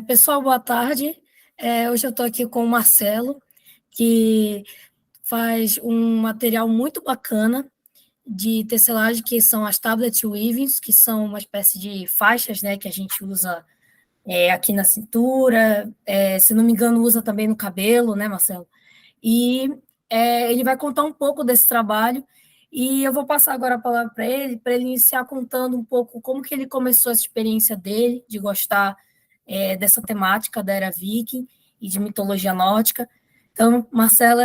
Pessoal, boa tarde. Hoje eu estou aqui com o Marcelo, que faz um material muito bacana de tecelagem, que são as tablet weavings, que são uma espécie de faixas, né, que a gente usa aqui na cintura, se não me engano, usa também no cabelo, né, Marcelo? E ele vai contar um pouco desse trabalho, e eu vou passar agora a palavra para ele iniciar contando um pouco como que ele começou essa experiência dele, de gostar dessa temática da era viking e de mitologia nórdica. Então, Marcela,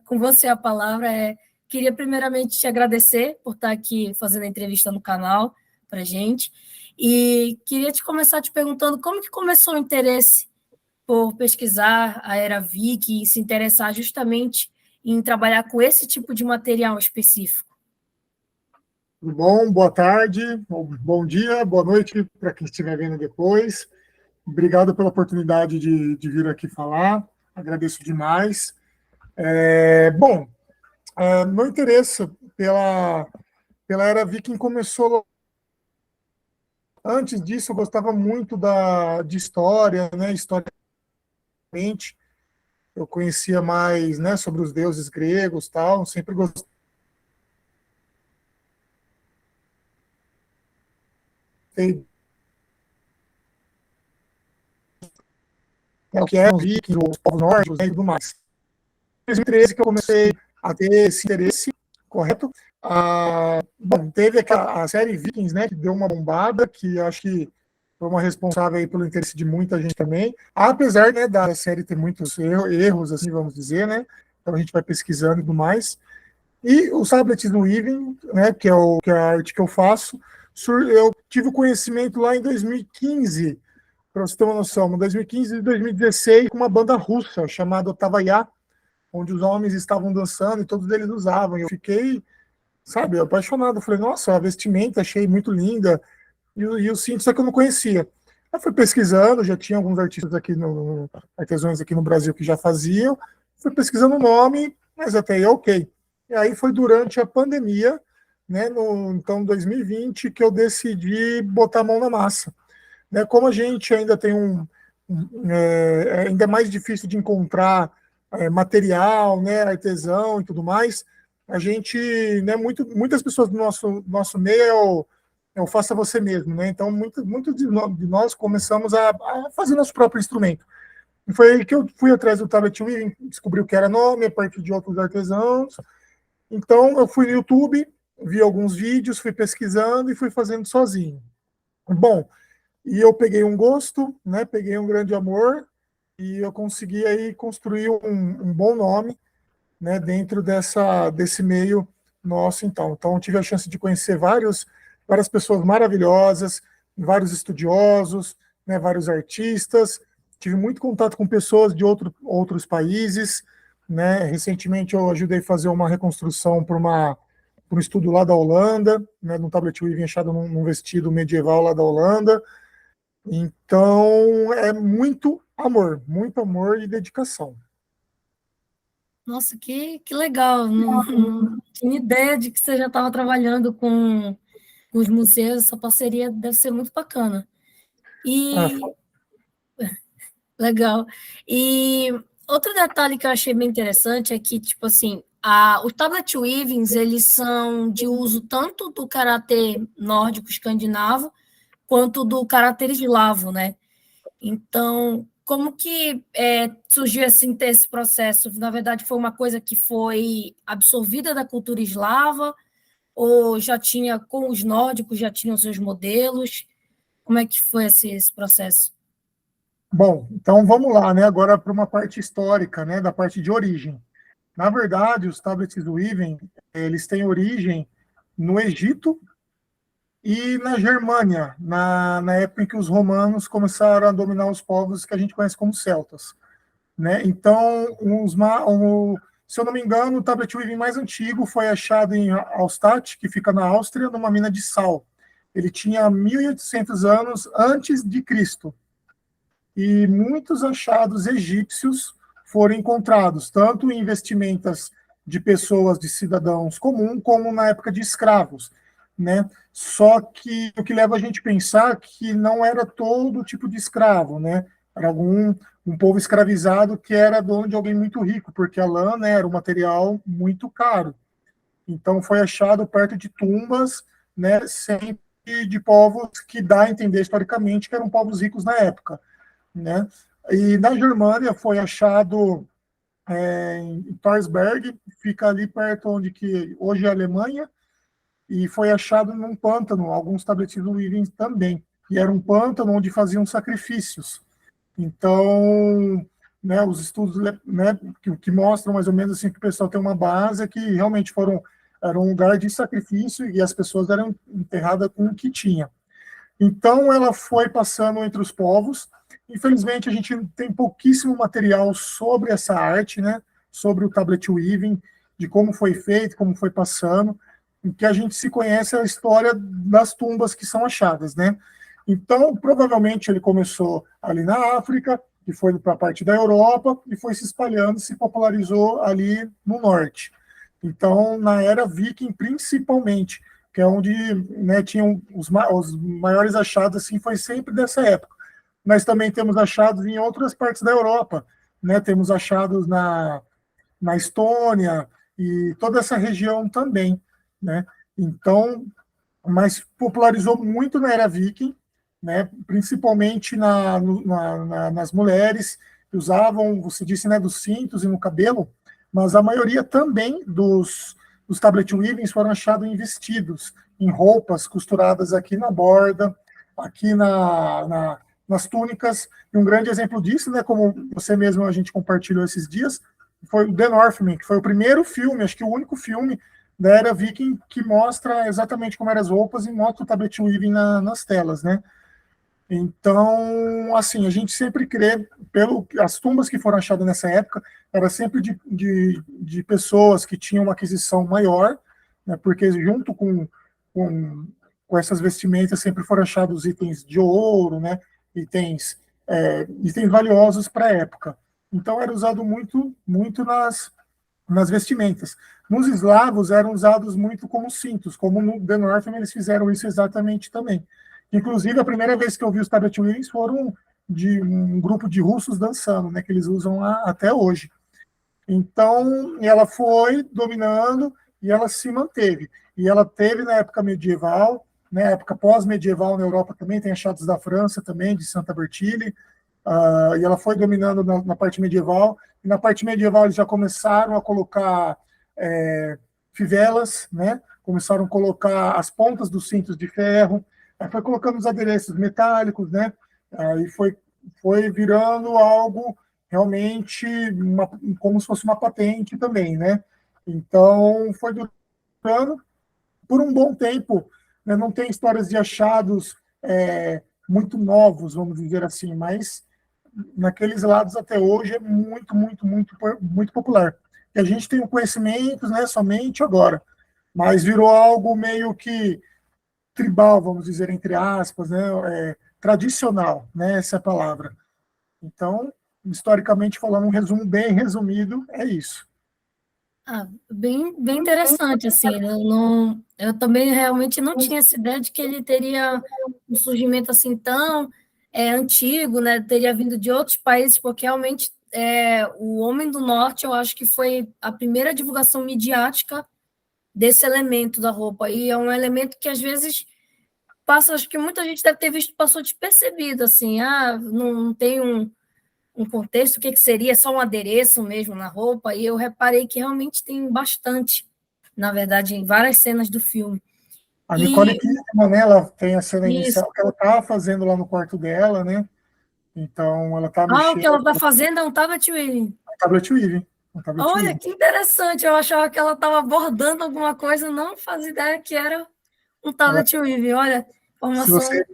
com você a palavra. Queria primeiramente te agradecer por estar aqui fazendo a entrevista no canal para a gente, e queria começar te perguntando como que começou o interesse por pesquisar a era viking e se interessar justamente em trabalhar com esse tipo de material específico. Tudo bom? Boa tarde, bom dia, boa noite para quem estiver vendo depois. Obrigado pela oportunidade de vir aqui falar, agradeço demais. Meu interesse pela era viking começou. Antes disso, eu gostava muito de história, né? Historicamente, eu conhecia mais, né, sobre os deuses gregos, tal. Sempre gostei o que eram os vikings, os povos nórdicos, né, e tudo mais. Em 2013 que eu comecei a ter esse interesse, correto? Teve a série Vikings, né, que deu uma bombada, que acho que foi uma responsável aí pelo interesse de muita gente também, apesar, né, da série ter muitos erros, assim, vamos dizer, né, então a gente vai pesquisando e tudo mais. E o Tablet do Weaving, né, que é a arte que eu faço, eu tive o conhecimento lá em 2015, para você ter uma noção, em 2015 e 2016, com uma banda russa chamada Tavaya, onde os homens estavam dançando e todos eles usavam. Eu fiquei, sabe, apaixonado. Eu falei, nossa, a vestimenta achei muito linda. E o cinto, só que eu não conhecia. Eu fui pesquisando, já tinha alguns artistas aqui, artesãos aqui no Brasil que já faziam. Fui pesquisando o nome, mas até aí ok. E aí foi durante a pandemia, né, então 2020, que eu decidi botar a mão na massa. Né, como a gente ainda tem ainda é mais difícil de encontrar material, né, artesão e tudo mais, a gente, né, muitas pessoas do nosso meio é o faça você mesmo, né? Então, muito de nós começamos a fazer nosso próprio instrumento. E foi aí que eu fui atrás do tablet weaving, descobri o que era nome, a partir de outros artesãos. Então, eu fui no YouTube, vi alguns vídeos, fui pesquisando e fui fazendo sozinho. Bom, e eu peguei um gosto, né? Peguei um grande amor e eu consegui aí construir um bom nome, né? Dentro desse meio nosso, então. Então, eu tive a chance de conhecer várias pessoas maravilhosas, vários estudiosos, né? Vários artistas. Tive muito contato com pessoas de outros países, né? Recentemente, eu ajudei a fazer uma reconstrução para um estudo lá da Holanda, né? Num tablet weaving achado num vestido medieval lá da Holanda. Então, é muito amor e dedicação. Nossa, que legal! Não tinha ideia de que você já estava trabalhando com os museus. Essa parceria deve ser muito bacana. Ah, E legal. E outro detalhe que eu achei bem interessante é que, tipo assim, os tablet weavings, eles são de uso tanto do karatê nórdico escandinavo quanto do karatê eslavo, né? Então, como que surgiu esse processo? Na verdade, foi uma coisa que foi absorvida da cultura eslava, ou já tinha, com os nórdicos, já tinham seus modelos? Como é que foi esse processo? bom, então vamos lá, né? Agora para uma parte histórica, né? Da parte de origem. Na verdade, os tablets do Weaving, eles têm origem no Egito e na Germânia, na época em que os romanos começaram a dominar os povos que a gente conhece como celtas, né? Então, se eu não me engano, o tablet weaving mais antigo foi achado em Austadt, que fica na Áustria, numa mina de sal. Ele tinha 1.800 anos antes de Cristo. E muitos achados egípcios foram encontrados, tanto em vestimentas de pessoas, de cidadãos comuns, como na época de escravos. né? Só que o que leva a gente a pensar que não era todo tipo de escravo, né? Era um povo escravizado que era dono de alguém muito rico, porque a lã, né, era um material muito caro. Então foi achado perto de tumbas, né, sempre de povos que dá a entender historicamente que eram povos ricos na época, né? E na Germânia foi achado em Torsberg, fica ali perto onde que hoje é a Alemanha, e foi achado num pântano, alguns tabletes vivem também. E era um pântano onde faziam sacrifícios. Então, né, os estudos, né, que mostram mais ou menos assim que o pessoal tem uma base que realmente era um lugar de sacrifício e as pessoas eram enterradas com o que tinha. Então, ela foi passando entre os povos. Infelizmente, a gente tem pouquíssimo material sobre essa arte, né, sobre o tablet weaving, de como foi feito, como foi passando. O que a gente se conhece é a história das tumbas que são achadas, né? Então, provavelmente ele começou ali na África, e foi para a parte da Europa, e foi se espalhando, se popularizou ali no norte. Então, na era viking, principalmente, que é onde, né, tinham os maiores achados, assim, foi sempre dessa época. Nós também temos achados em outras partes da Europa, né? Temos achados na Estônia e toda essa região também, né? Então, mas popularizou muito na era viking, né? Principalmente nas mulheres que usavam, você disse, né, dos cintos e no cabelo, mas a maioria também dos tablet weavings foram achados em vestidos, em roupas costuradas aqui na borda, aqui nas túnicas. E um grande exemplo disso, né, como você mesmo a gente compartilhou esses dias, foi o The Northman, que foi o primeiro filme, acho que o único filme da era viking que mostra exatamente como eram as roupas e mostra o tablet weaving nas telas, né? Então, assim, a gente sempre crê, as tumbas que foram achadas nessa época, era sempre de pessoas que tinham uma aquisição maior, né, porque junto com, com essas vestimentas sempre foram achados itens de ouro, né, itens valiosos para a época. Então, era usado muito, muito nas vestimentas. Nos eslavos eram usados muito como cintos, como no The Northman eles fizeram isso exatamente também. Inclusive, a primeira vez que eu vi os tablet weavings foram de um grupo de russos dançando, né, que eles usam lá até hoje. Então, ela foi dominando e ela se manteve. E ela teve na época medieval, na época pós-medieval na Europa também, tem achados da França também, de Santa Bertile, e ela foi dominando na parte medieval. E na parte medieval eles já começaram a colocar fivelas, né? Começaram a colocar as pontas dos cintos de ferro, aí foi colocando os adereços metálicos, né? Aí foi virando algo realmente como se fosse uma patente também, né? Então foi durando por um bom tempo, né? Não tem histórias de achados muito novos, vamos dizer assim, mas naqueles lados até hoje é muito, muito, muito, muito popular. E a gente tem o conhecimento, né, somente agora, mas virou algo meio que tribal, vamos dizer, entre aspas, né, tradicional, né, essa é a palavra. Então, historicamente falando, um resumo bem resumido, é isso. Bem interessante, assim, né? Eu também realmente não tinha essa ideia de que ele teria um surgimento assim tão antigo, né? Teria vindo de outros países, porque realmente o Homem do Norte, eu acho que foi a primeira divulgação midiática desse elemento da roupa, e é um elemento que às vezes passa, acho que muita gente deve ter visto, passou despercebido, assim, não tem um contexto, o que seria só um adereço mesmo na roupa, e eu reparei que realmente tem bastante, na verdade, em várias cenas do filme. A Nicole E Kidman, né, ela tem a cena isso. inicial que ela estava fazendo lá no quarto dela, né? Então, ela está O que ela mexendo está fazendo é um tablet weaving. no tablet weaving. No tablet Olha, weaving. que interessante, eu achava que ela estava bordando alguma coisa, não fazia ideia que era um Ela, tablet weaving. Olha, se informação. você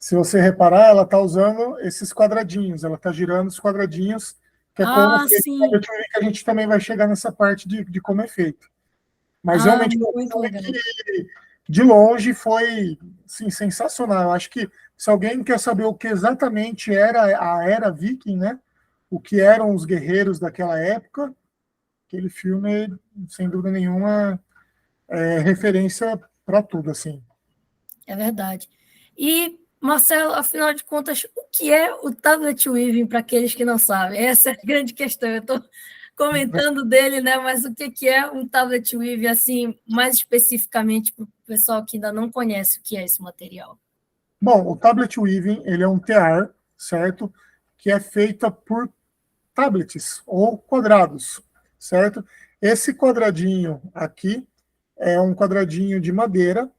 Se você reparar, ela está usando esses quadradinhos, ela está girando os quadradinhos, que é como feito o Sim. tablet weaving, que a gente também vai chegar nessa parte de como é feito. Mas realmente foi um Muito filme legal. que, de longe, foi assim, sensacional. Eu acho que se alguém quer saber o que exatamente era a era viking, né? O que eram os guerreiros daquela época, aquele filme, sem dúvida nenhuma, é referência para tudo, assim. É verdade. E, Marcelo, afinal de contas, o que é o tablet weaving para aqueles que não sabem? Essa é a grande questão. Eu estou comentando dele, né? Mas o que é um tablet weaving, assim, mais especificamente para o pessoal que ainda não conhece o que é esse material? Bom, o tablet weaving, ele é um tear, certo? Que é feita por tablets ou quadrados, certo? Esse quadradinho aqui é um quadradinho de madeira,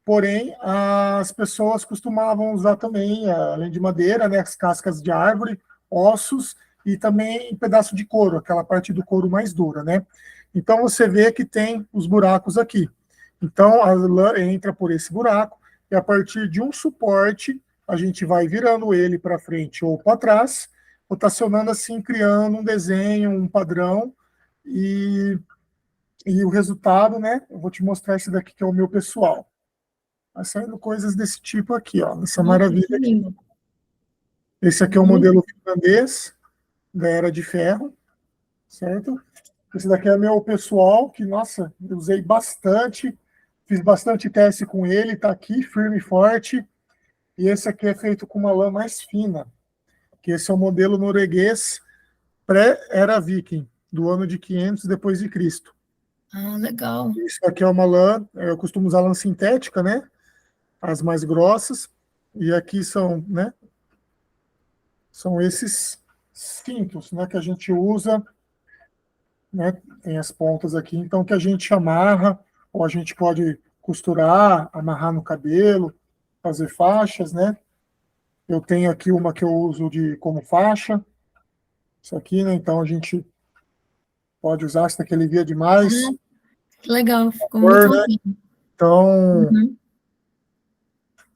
porém as pessoas costumavam usar também, além de madeira, né, as cascas de árvore, ossos e também pedaço de couro, aquela parte do couro mais dura, né? Então você vê que tem os buracos aqui. Então a lã entra por esse buraco e a partir de um suporte a gente vai virando ele para frente ou para trás, rotacionando assim, criando um desenho, um padrão e, e o resultado, né? Eu vou te mostrar esse daqui que é o meu pessoal. Vai saindo coisas desse tipo aqui, ó, essa Nossa, maravilha que aqui. lindo. Esse aqui é o modelo finlandês da Era de Ferro, certo? Esse daqui é meu pessoal, que, nossa, eu usei bastante, fiz bastante teste com ele, tá aqui firme e forte. E esse aqui é feito com uma lã mais fina, que esse é o modelo norueguês pré-Era Viking, do ano de 500 depois de Cristo. Ah, legal. Isso aqui é uma lã, eu costumo usar lã sintética, né? As mais grossas. E aqui são, né? São esses cintos, né? Que a gente usa, né? Tem as pontas aqui, então que a gente amarra, ou a gente pode costurar, amarrar no cabelo, fazer faixas, né? Eu tenho aqui uma que eu uso de como faixa, isso aqui, né? Então a gente pode usar, isso daqui alivia demais. Ah, que legal, ficou muito Cor, né? legal. Então, Uhum.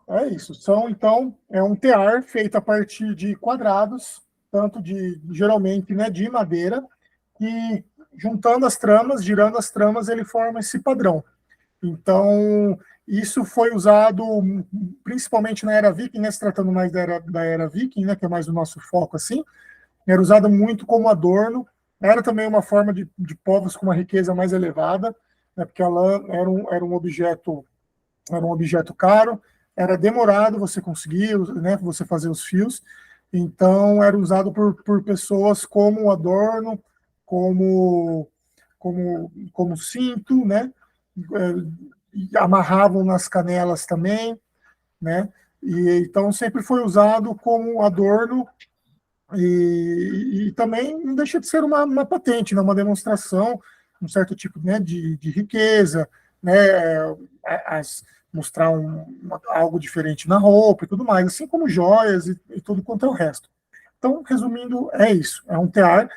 é isso. São, então, é um tear feito a partir de quadrados, tanto de, geralmente, né, de madeira, e juntando as tramas, girando as tramas, ele forma esse padrão. Então, isso foi usado principalmente na Era Viking, né, se tratando mais da era Viking, né, que é mais o nosso foco, assim, era usado muito como adorno, era também uma forma de povos com uma riqueza mais elevada, né, porque a lã era um objeto caro, era demorado você conseguir, né, você fazer os fios, então era usado por pessoas como adorno, como, como cinto, né, amarravam nas canelas também, né, e então sempre foi usado como adorno e também não deixa de ser uma patente, né, uma demonstração, um certo tipo, né, de riqueza, né, as, mostrar algo diferente na roupa e tudo mais, assim como joias e tudo quanto é o resto. Então, resumindo, é isso. É um tear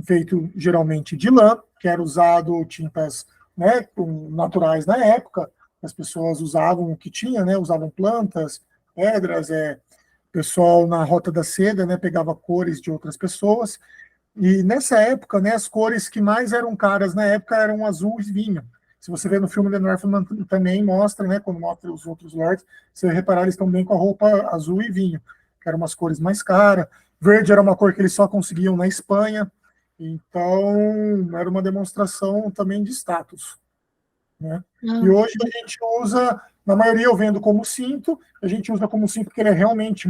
feito geralmente de lã, que era usado tintas, né, naturais na época. As pessoas usavam o que tinha, né, usavam plantas, pedras, o pessoal na Rota da Seda, né, pegava cores de outras pessoas. E nessa época, né, as cores que mais eram caras na época eram azul e vinho. Se você vê no filme The Northman também mostra, né, quando mostra os outros lords, você vai reparar, eles estão bem com a roupa azul e vinho, que eram umas cores mais caras. Verde era uma cor que eles só conseguiam na Espanha. Então, era uma demonstração também de status, né? E Ah, hoje a gente usa, na maioria eu vendo como cinto, a gente usa como cinto porque ele é realmente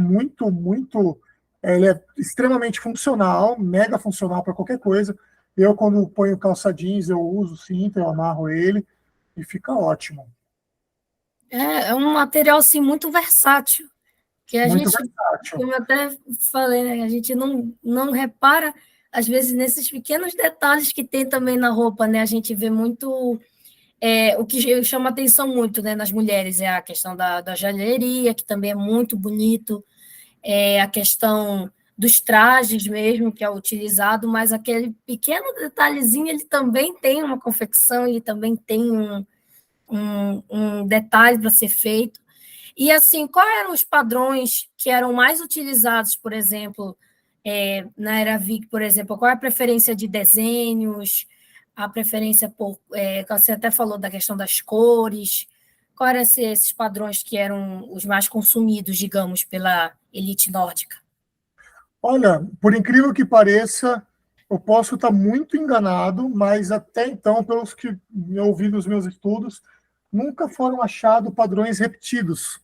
ele é extremamente funcional, mega funcional para qualquer coisa. Eu, quando ponho calça jeans, eu uso cinto, eu amarro ele e fica ótimo. é um material assim, muito versátil, que a Muito gente, versátil. como eu até falei, né, a gente não repara, às vezes, nesses pequenos detalhes que tem também na roupa, né? A gente vê muito. O que chama atenção muito, né, nas mulheres é a questão da joalheria, que também é muito bonito, a questão dos trajes mesmo, que é utilizado, mas aquele pequeno detalhezinho, ele também tem uma confecção, ele também tem um detalhe para ser feito. E, assim, quais eram os padrões que eram mais utilizados, por exemplo, na Era Vic, por exemplo? Qual é a preferência de desenhos, a preferência por... você até falou da questão das cores. Quais eram esses padrões que eram os mais consumidos, digamos, pela elite nórdica? Olha, por incrível que pareça, eu posso estar muito enganado, mas até então, pelos que eu ouvi nos meus estudos, nunca foram achados padrões repetidos.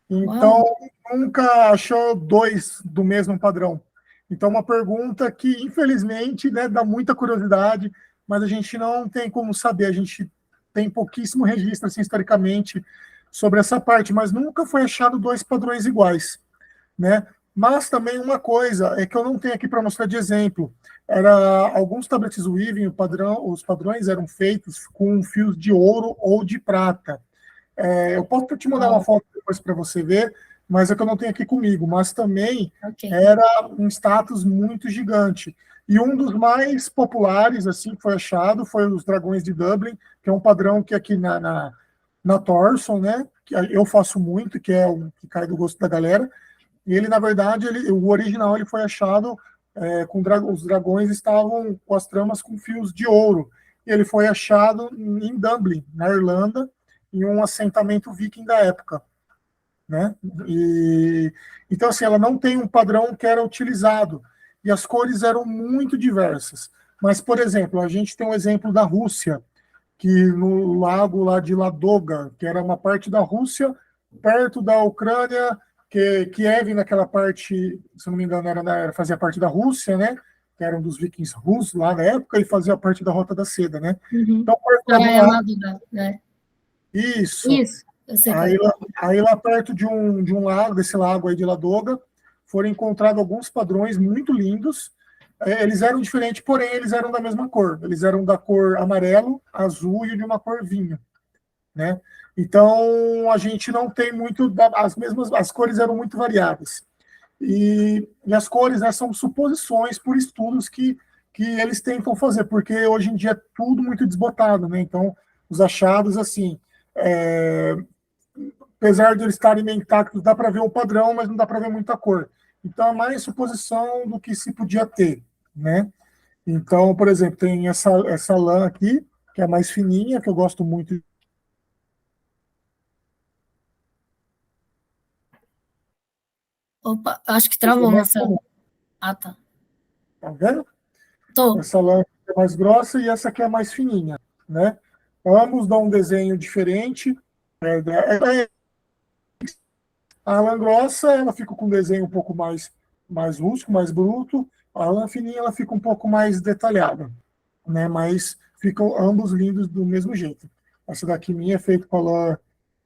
Então, Uau. nunca achou dois do mesmo padrão. Então, uma pergunta que, infelizmente, né, dá muita curiosidade, mas a gente não tem como saber. A gente tem pouquíssimo registro, assim, historicamente, sobre essa parte, mas nunca foi achado dois padrões iguais, né? Mas também uma coisa é que eu não tenho aqui para mostrar de exemplo. Era alguns tablets weaving, os padrões eram feitos com fios de ouro ou de prata. Eu posso te mandar uma Uau. foto depois para você ver, mas é que eu não tenho aqui comigo. Mas também Ok. era um status muito gigante. E um dos mais populares, assim, que foi achado, foi os Dragões de Dublin, que é um padrão que aqui na Thorson, né, que eu faço muito, que é o que cai do gosto da galera. E ele, na verdade, o original ele foi achado com os dragões estavam com as tramas com fios de ouro. E ele foi achado em Dublin, na Irlanda, em um assentamento viking da época, né? E então assim, ela não tem um padrão que era utilizado e as cores eram muito diversas. Mas, por exemplo, a gente tem um exemplo da Rússia, que no lago lá de Ladoga, que era uma parte da Rússia perto da Ucrânia, que Kiev naquela parte, se não me engano, fazia parte da Rússia, né? Que eram dos vikings russos lá na época e fazia parte da Rota da Seda, né? Uhum. Então, Ah, perto é lá, Madura, né? isso. Isso, eu sei qual é. Aí lá perto de um lago, desse lago aí de Ladoga, foram encontrados alguns padrões muito lindos. Eles eram diferentes, porém eles eram da mesma cor. Eles eram da cor amarelo, azul e de uma cor vinho, né? Então a gente não tem muito as cores eram muito variadas. E as cores, né, são suposições por estudos que eles tentam fazer, porque hoje em dia é tudo muito desbotado, né? Então os achados assim, é, apesar de eles estarem meio intactos, dá para ver o padrão, mas não dá para ver muita cor. Então é mais suposição do que se podia ter, né? Então, por exemplo, tem essa lã aqui, que é mais fininha, que eu gosto muito. Opa, acho que travou, Marcelo. Ah, tá. Tá vendo? Tô. Essa lã é mais grossa e essa aqui é mais fininha, né? Ambos dão um desenho diferente. A lã grossa, ela fica com um desenho um pouco mais rústico, mais bruto. A lã fininha, ela fica um pouco mais detalhada, né? Mas ficam ambos lindos do mesmo jeito. Essa daqui minha é feita com a lã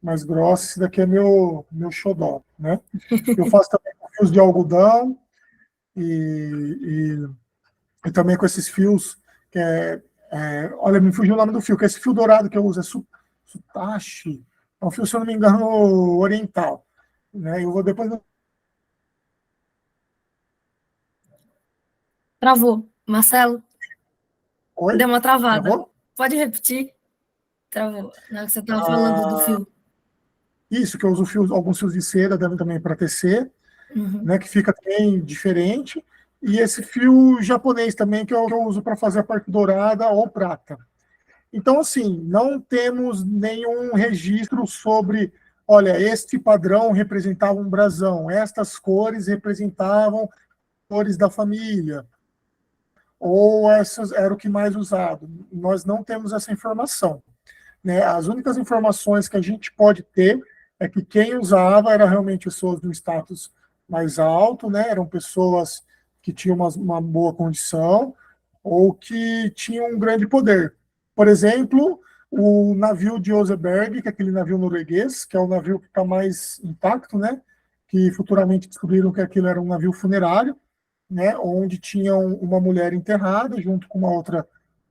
mais grossa, esse daqui é meu xodó, né? Eu faço também com fios de algodão e, e também com esses fios que olha, me fugiu o nome do fio, que é esse fio dourado que eu uso, é Sutashi. É um fio, se eu não me engano, oriental, né? Eu vou depois. Travou. Marcelo, Oi? deu uma travada. Travou? Pode repetir? Travou. Na hora que você estava falando do fio. Isso, que eu uso alguns fios de seda também para tecer, Uhum. né, que fica bem diferente. E esse fio japonês também, que eu uso para fazer a parte dourada ou prata. Então, assim, não temos nenhum registro sobre, olha, este padrão representava um brasão, estas cores representavam cores da família, ou essas era o que mais usado. Nós não temos essa informação, né? As únicas informações que a gente pode ter é que quem usava era realmente pessoas do status mais alto, né? Eram pessoas que tinham uma boa condição ou que tinham um grande poder. Por exemplo, o navio de Oseberg, que é aquele navio norueguês, que é o navio que está mais intacto, né? Que futuramente descobriram que aquilo era um navio funerário, né? Onde tinha uma mulher enterrada junto com uma outra,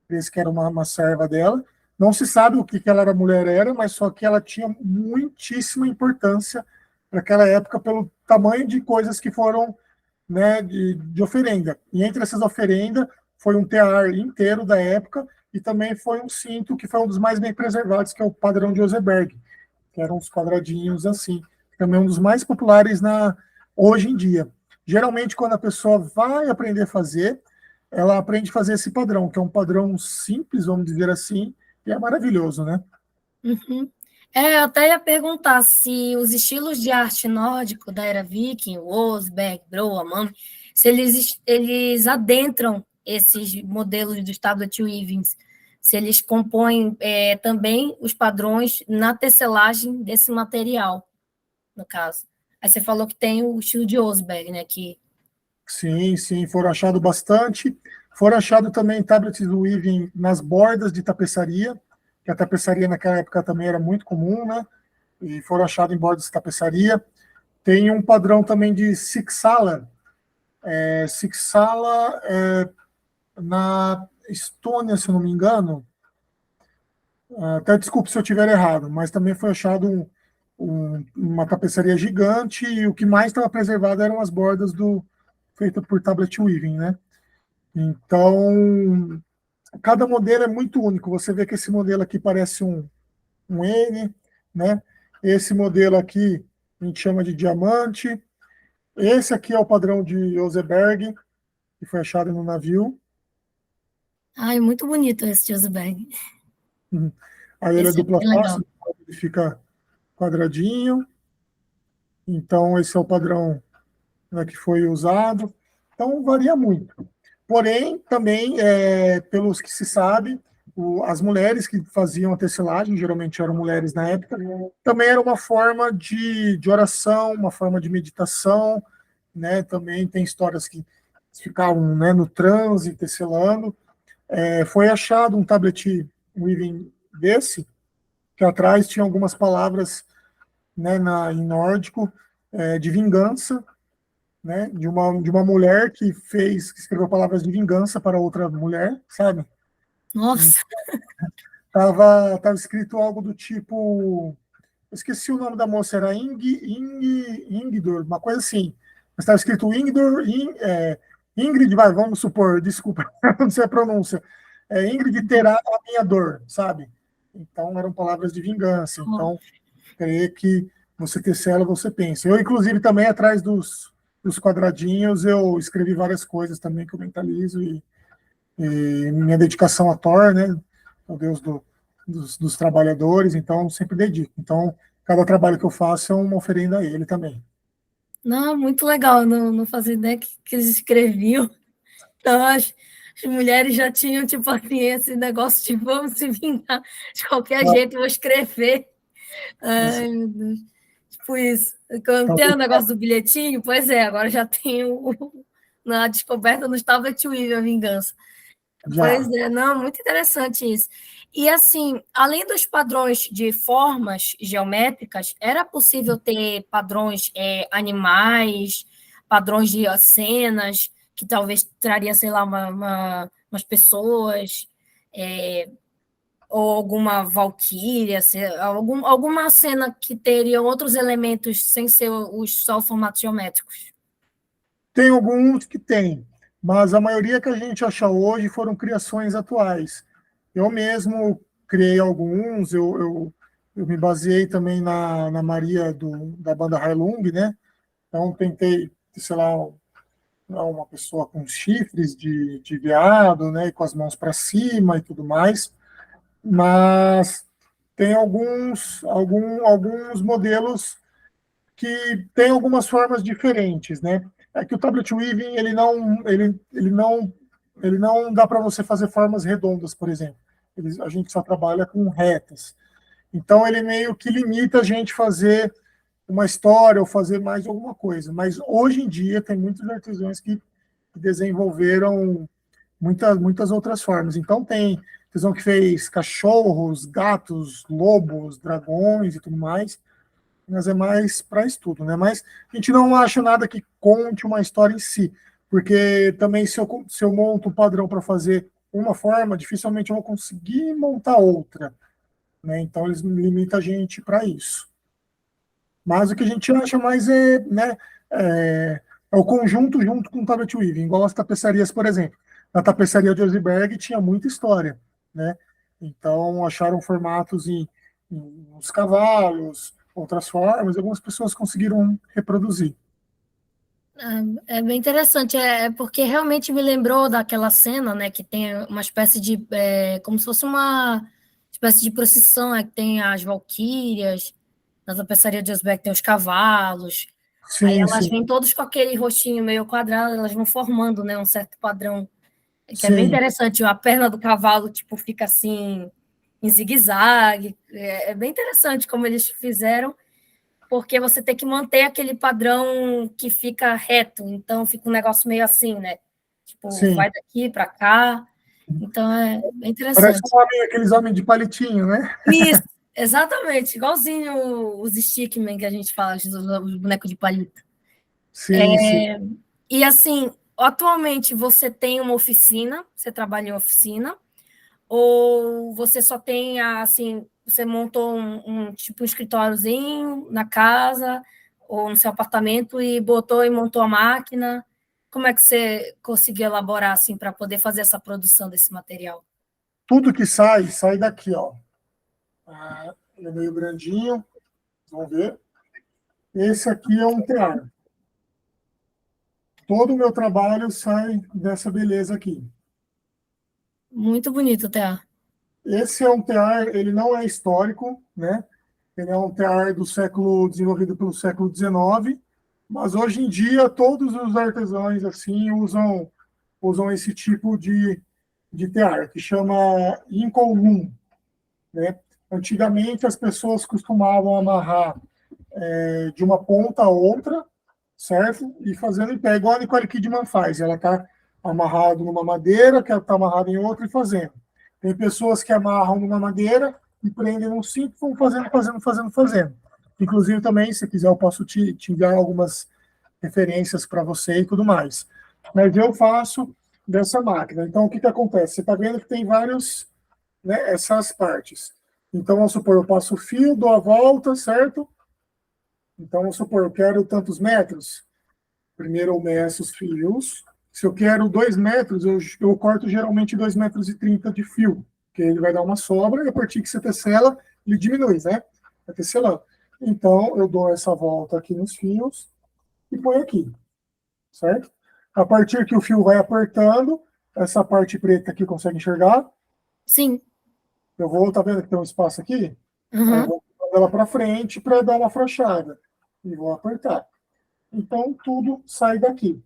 parece que era uma serva dela. Não se sabe o que aquela mulher era, mas só que ela tinha muitíssima importância para aquela época pelo tamanho de coisas que foram, né, de oferenda. E entre essas oferendas foi um tear inteiro da época e também foi um cinto que foi um dos mais bem preservados, que é o padrão de Oseberg, que eram uns quadradinhos assim, também um dos mais populares hoje em dia. Geralmente, quando a pessoa vai aprender a fazer, ela aprende a fazer esse padrão, que é um padrão simples, vamos dizer assim, e é maravilhoso, né? Uhum. Eu até ia perguntar se os estilos de arte nórdico da era viking, o Osberg, Broa, Mami, se eles adentram esses modelos dos tablet weavings, se eles compõem também os padrões na tecelagem desse material, no caso. Aí você falou que tem o estilo de Osberg, né? Que... Sim, sim, foram achados bastante. Foram achados também tablets weaving nas bordas de tapeçaria, que a tapeçaria naquela época também era muito comum, né? E foram achados em bordas de tapeçaria. Tem um padrão também de Sixala. Sixala na Estônia, se eu não me engano. Até desculpe se eu estiver errado, mas também foi achado uma tapeçaria gigante e o que mais estava preservado eram as bordas feito por tablet weaving, né? Então, cada modelo é muito único. Você vê que esse modelo aqui parece um N, né? Esse modelo aqui a gente chama de diamante. Esse aqui é o padrão de Oseberg, que foi achado no navio. Ai, muito bonito esse Osberg. Uhum. Aí ele é Esse é dupla bem legal. face, ele fica quadradinho. Então, esse é o padrão, né, que foi usado. Então, varia muito. Porém, também, pelos que se sabe, as mulheres que faziam a tecelagem, geralmente eram mulheres na época, também era uma forma de oração, uma forma de meditação, né? Também tem histórias que ficavam, né, no transe, tecelando. Foi achado um tablet weaving desse, que atrás tinha algumas palavras, né, em nórdico, de vingança, né, de uma mulher que escreveu palavras de vingança para outra mulher, sabe? Nossa, Tava escrito algo do tipo, eu esqueci o nome da moça, era Ingdor, uma coisa assim. Mas estava escrito Ingrid, vamos supor, desculpa, não sei a pronúncia. Ingrid terá a minha dor, sabe? Então eram palavras de vingança. Então, creio que você tecela, você pensa. Eu, inclusive, também atrás dos quadradinhos, eu escrevi várias coisas também que eu mentalizo e minha dedicação a Thor, né? O Deus dos trabalhadores, então sempre dedico. Então, cada trabalho que eu faço é uma oferenda a ele também. não, muito legal. Não, não fazia ideia que eles escreviam. Então, as mulheres já tinham, tipo assim, esse negócio de vamos se vingar de qualquer jeito, vou escrever. Ai, meu Deus. Tipo isso. Quando tem o negócio do bilhetinho, pois é, agora já tem na descoberta no tablet Weave, a vingança. Pois Já. é, não, muito interessante isso. E assim, além dos padrões de formas geométricas, era possível ter padrões animais, padrões de cenas, que talvez traria, sei lá, umas pessoas, é, ou alguma valquíria, alguma cena que teria outros elementos sem ser só formatos geométricos. Tem alguns que tem, mas a maioria que a gente acha hoje foram criações atuais. Eu mesmo criei alguns, eu me baseei também na Maria da banda Heilung, né? Então, tentei, sei lá, uma pessoa com chifres de veado, né, e com as mãos para cima e tudo mais, mas tem alguns modelos que têm algumas formas diferentes, né? É que o tablet weaving ele não dá para você fazer formas redondas, por exemplo. A gente só trabalha com retas. Então ele meio que limita a gente fazer uma história ou fazer mais alguma coisa. Mas hoje em dia tem muitos artesãos que desenvolveram muitas outras formas. Então tem artesão que fez cachorros, gatos, lobos, dragões e tudo mais, mas é mais para estudo, né? Mas a gente não acha nada que conte uma história em si, porque também se eu monto um padrão para fazer uma forma, dificilmente eu vou conseguir montar outra, né? Então eles limitam a gente para isso. Mas o que a gente acha mais né, é, é o conjunto junto com o tablet weaving, igual as tapeçarias, por exemplo. Na tapeçaria de Oseberg tinha muita história, né? Então acharam formatos em uns cavalos, outras formas, e algumas pessoas conseguiram reproduzir. É bem interessante, porque realmente me lembrou daquela cena, né, que tem uma espécie de, como se fosse uma espécie de procissão, que tem as valquírias, na tapeçaria de Osbeck tem os cavalos, aí Sim, elas sim. vêm todos com aquele rostinho meio quadrado, elas vão formando, né, um certo padrão que é bem Sim, interessante. A perna do cavalo, tipo, fica assim, em zigue-zague. É bem interessante como eles fizeram, porque você tem que manter aquele padrão que fica reto. Então, fica um negócio meio assim, né? Tipo, sim. vai daqui para cá. Então, é bem Parece interessante. um homem, aqueles homens de palitinho, né? Isso, exatamente. Igualzinho os stickman que a gente fala, os bonecos de palito. Sim, sim. E assim, atualmente você tem uma oficina, você trabalha em oficina, ou você só tem assim, você montou tipo um escritóriozinho na casa ou no seu apartamento e botou e montou a máquina? Como é que você conseguiu elaborar assim para poder fazer essa produção desse material? Tudo que sai, sai daqui, ó. Ele é meio grandinho, vamos ver. Esse aqui é um tear. Todo o meu trabalho sai dessa beleza aqui. Muito bonito, Thea. Esse é um tear, ele não é histórico, né? Ele é um tear do século, desenvolvido pelo século XIX, mas hoje em dia todos os artesãos assim usam esse tipo de tear, que chama incolum, né? Antigamente as pessoas costumavam amarrar de uma ponta a outra, certo? E fazendo em pé, igual a Nicole Kidman faz. Ela está amarrado numa madeira, que ela está amarrada em outra e fazendo. Tem pessoas que amarram numa madeira e prendem num cinto e vão fazendo. Inclusive também, se quiser, eu posso te enviar algumas referências para você e tudo mais. Mas eu faço dessa máquina. Então, o que acontece? Você está vendo que tem vários, né, essas partes. Então, vamos supor, eu passo o fio, dou a volta, certo? Então, vamos supor, eu quero tantos metros. Primeiro eu meço os fios. Se eu quero 2 metros, eu corto geralmente 2,30 metros de fio, que ele vai dar uma sobra, e a partir que você tecela, ele diminui, né? Vai tecelando. Então, eu dou essa volta aqui nos fios e ponho aqui, certo? A partir que o fio vai apertando, essa parte preta aqui consegue enxergar, Sim. eu vou, tá vendo que tem um espaço aqui? Aí eu Uhum. vou colocar ela para frente para dar uma afrouxada. E vou apertar. Então, tudo sai daqui.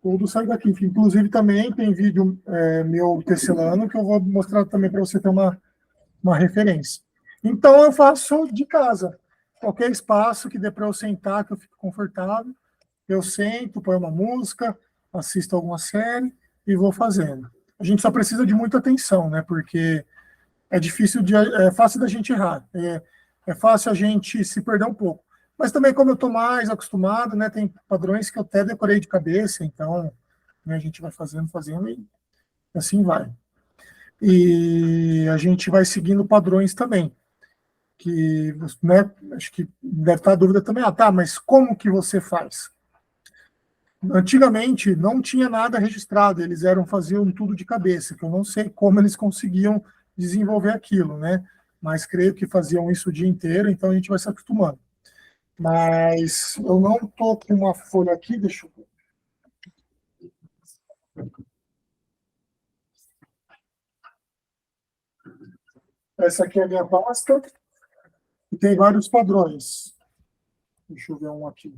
Tudo sai daqui. Inclusive, também tem vídeo meu tecelando que eu vou mostrar também para você ter uma referência. Então, eu faço de casa. Qualquer espaço que dê para eu sentar, que eu fique confortável, eu sento, ponho uma música, assisto alguma série e vou fazendo. A gente só precisa de muita atenção, né? Porque é fácil da gente errar, é fácil a gente se perder um pouco. Mas também, como eu estou mais acostumado, né, tem padrões que eu até decorei de cabeça, então né, a gente vai fazendo e assim vai. E a gente vai seguindo padrões também, que, né, acho que deve estar a dúvida também, tá, mas como que você faz? Antigamente não tinha nada registrado, eles faziam tudo de cabeça, que eu não sei como eles conseguiam desenvolver aquilo, né? Mas creio que faziam isso o dia inteiro, então a gente vai se acostumando. Mas eu não estou com uma folha aqui, deixa eu ver. Essa aqui é a minha pasta e tem vários padrões. Deixa eu ver um aqui.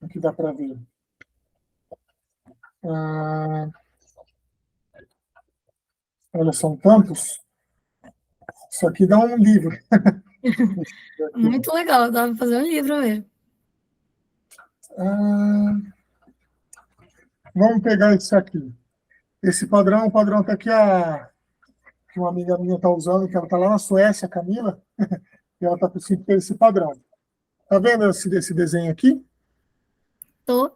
Aqui dá para ver. Ah, olha, são tantos. Isso aqui dá um livro. Muito legal, dá para fazer um livro mesmo. Ah, vamos pegar esse aqui. Esse padrão é um padrão até que uma amiga minha está usando, que ela está lá na Suécia, a Camila, e ela está com esse padrão. Tá vendo esse desenho aqui? Tô.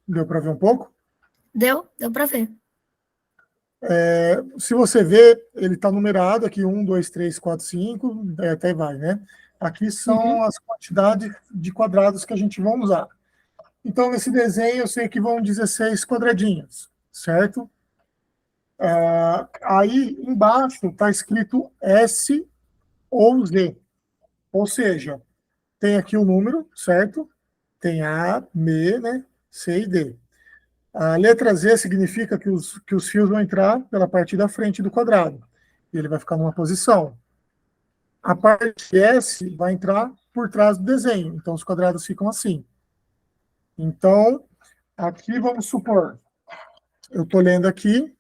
Deu para ver um pouco? Deu para ver. Se você ver, ele está numerado aqui, 1, 2, 3, 4, 5, até vai, né? Aqui Uhum. são as quantidades de quadrados que a gente vai usar. Então, nesse desenho, eu sei que vão 16 quadradinhos, certo? Aí, embaixo, está escrito S ou Z. Ou seja, tem aqui o número, certo? Tem A, B, né? C e D. A letra Z significa que os fios vão entrar pela parte da frente do quadrado. E ele vai ficar numa posição. A parte S vai entrar por trás do desenho. Então, os quadrados ficam assim. Então, aqui vamos supor, eu estou lendo aqui,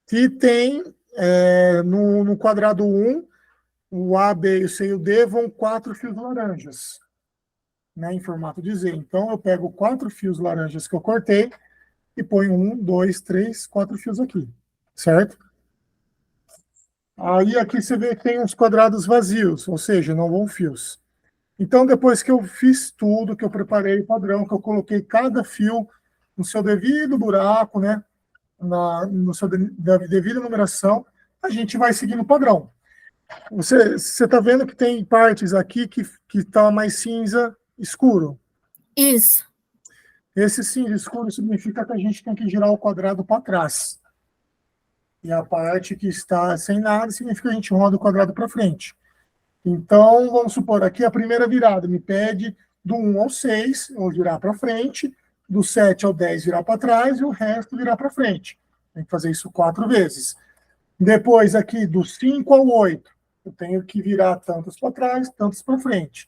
que tem no quadrado 1, o A, B, o C e o D vão 4 fios laranjas, né, em formato de Z. Então, eu pego 4 fios laranjas que eu cortei e ponho 1, 2, 3, 4 fios aqui, certo? Aí aqui você vê que tem uns quadrados vazios, ou seja, não vão fios. Então, depois que eu fiz tudo, que eu preparei o padrão, que eu coloquei cada fio no seu devido buraco, né, no seu devida numeração, a gente vai seguindo o padrão. Você está vendo que tem partes aqui que está mais cinza escuro. Isso. Esse cinza escuro significa que a gente tem que girar o quadrado para trás. E a parte que está sem nada significa que a gente roda o quadrado para frente. Então, vamos supor, aqui a primeira virada me pede do 1 ao 6, eu vou virar para frente, do 7 ao 10 virar para trás e o resto virar para frente. Tem que fazer isso 4 vezes. Depois, aqui, do 5 ao 8, eu tenho que virar tantos para trás, tantos para frente.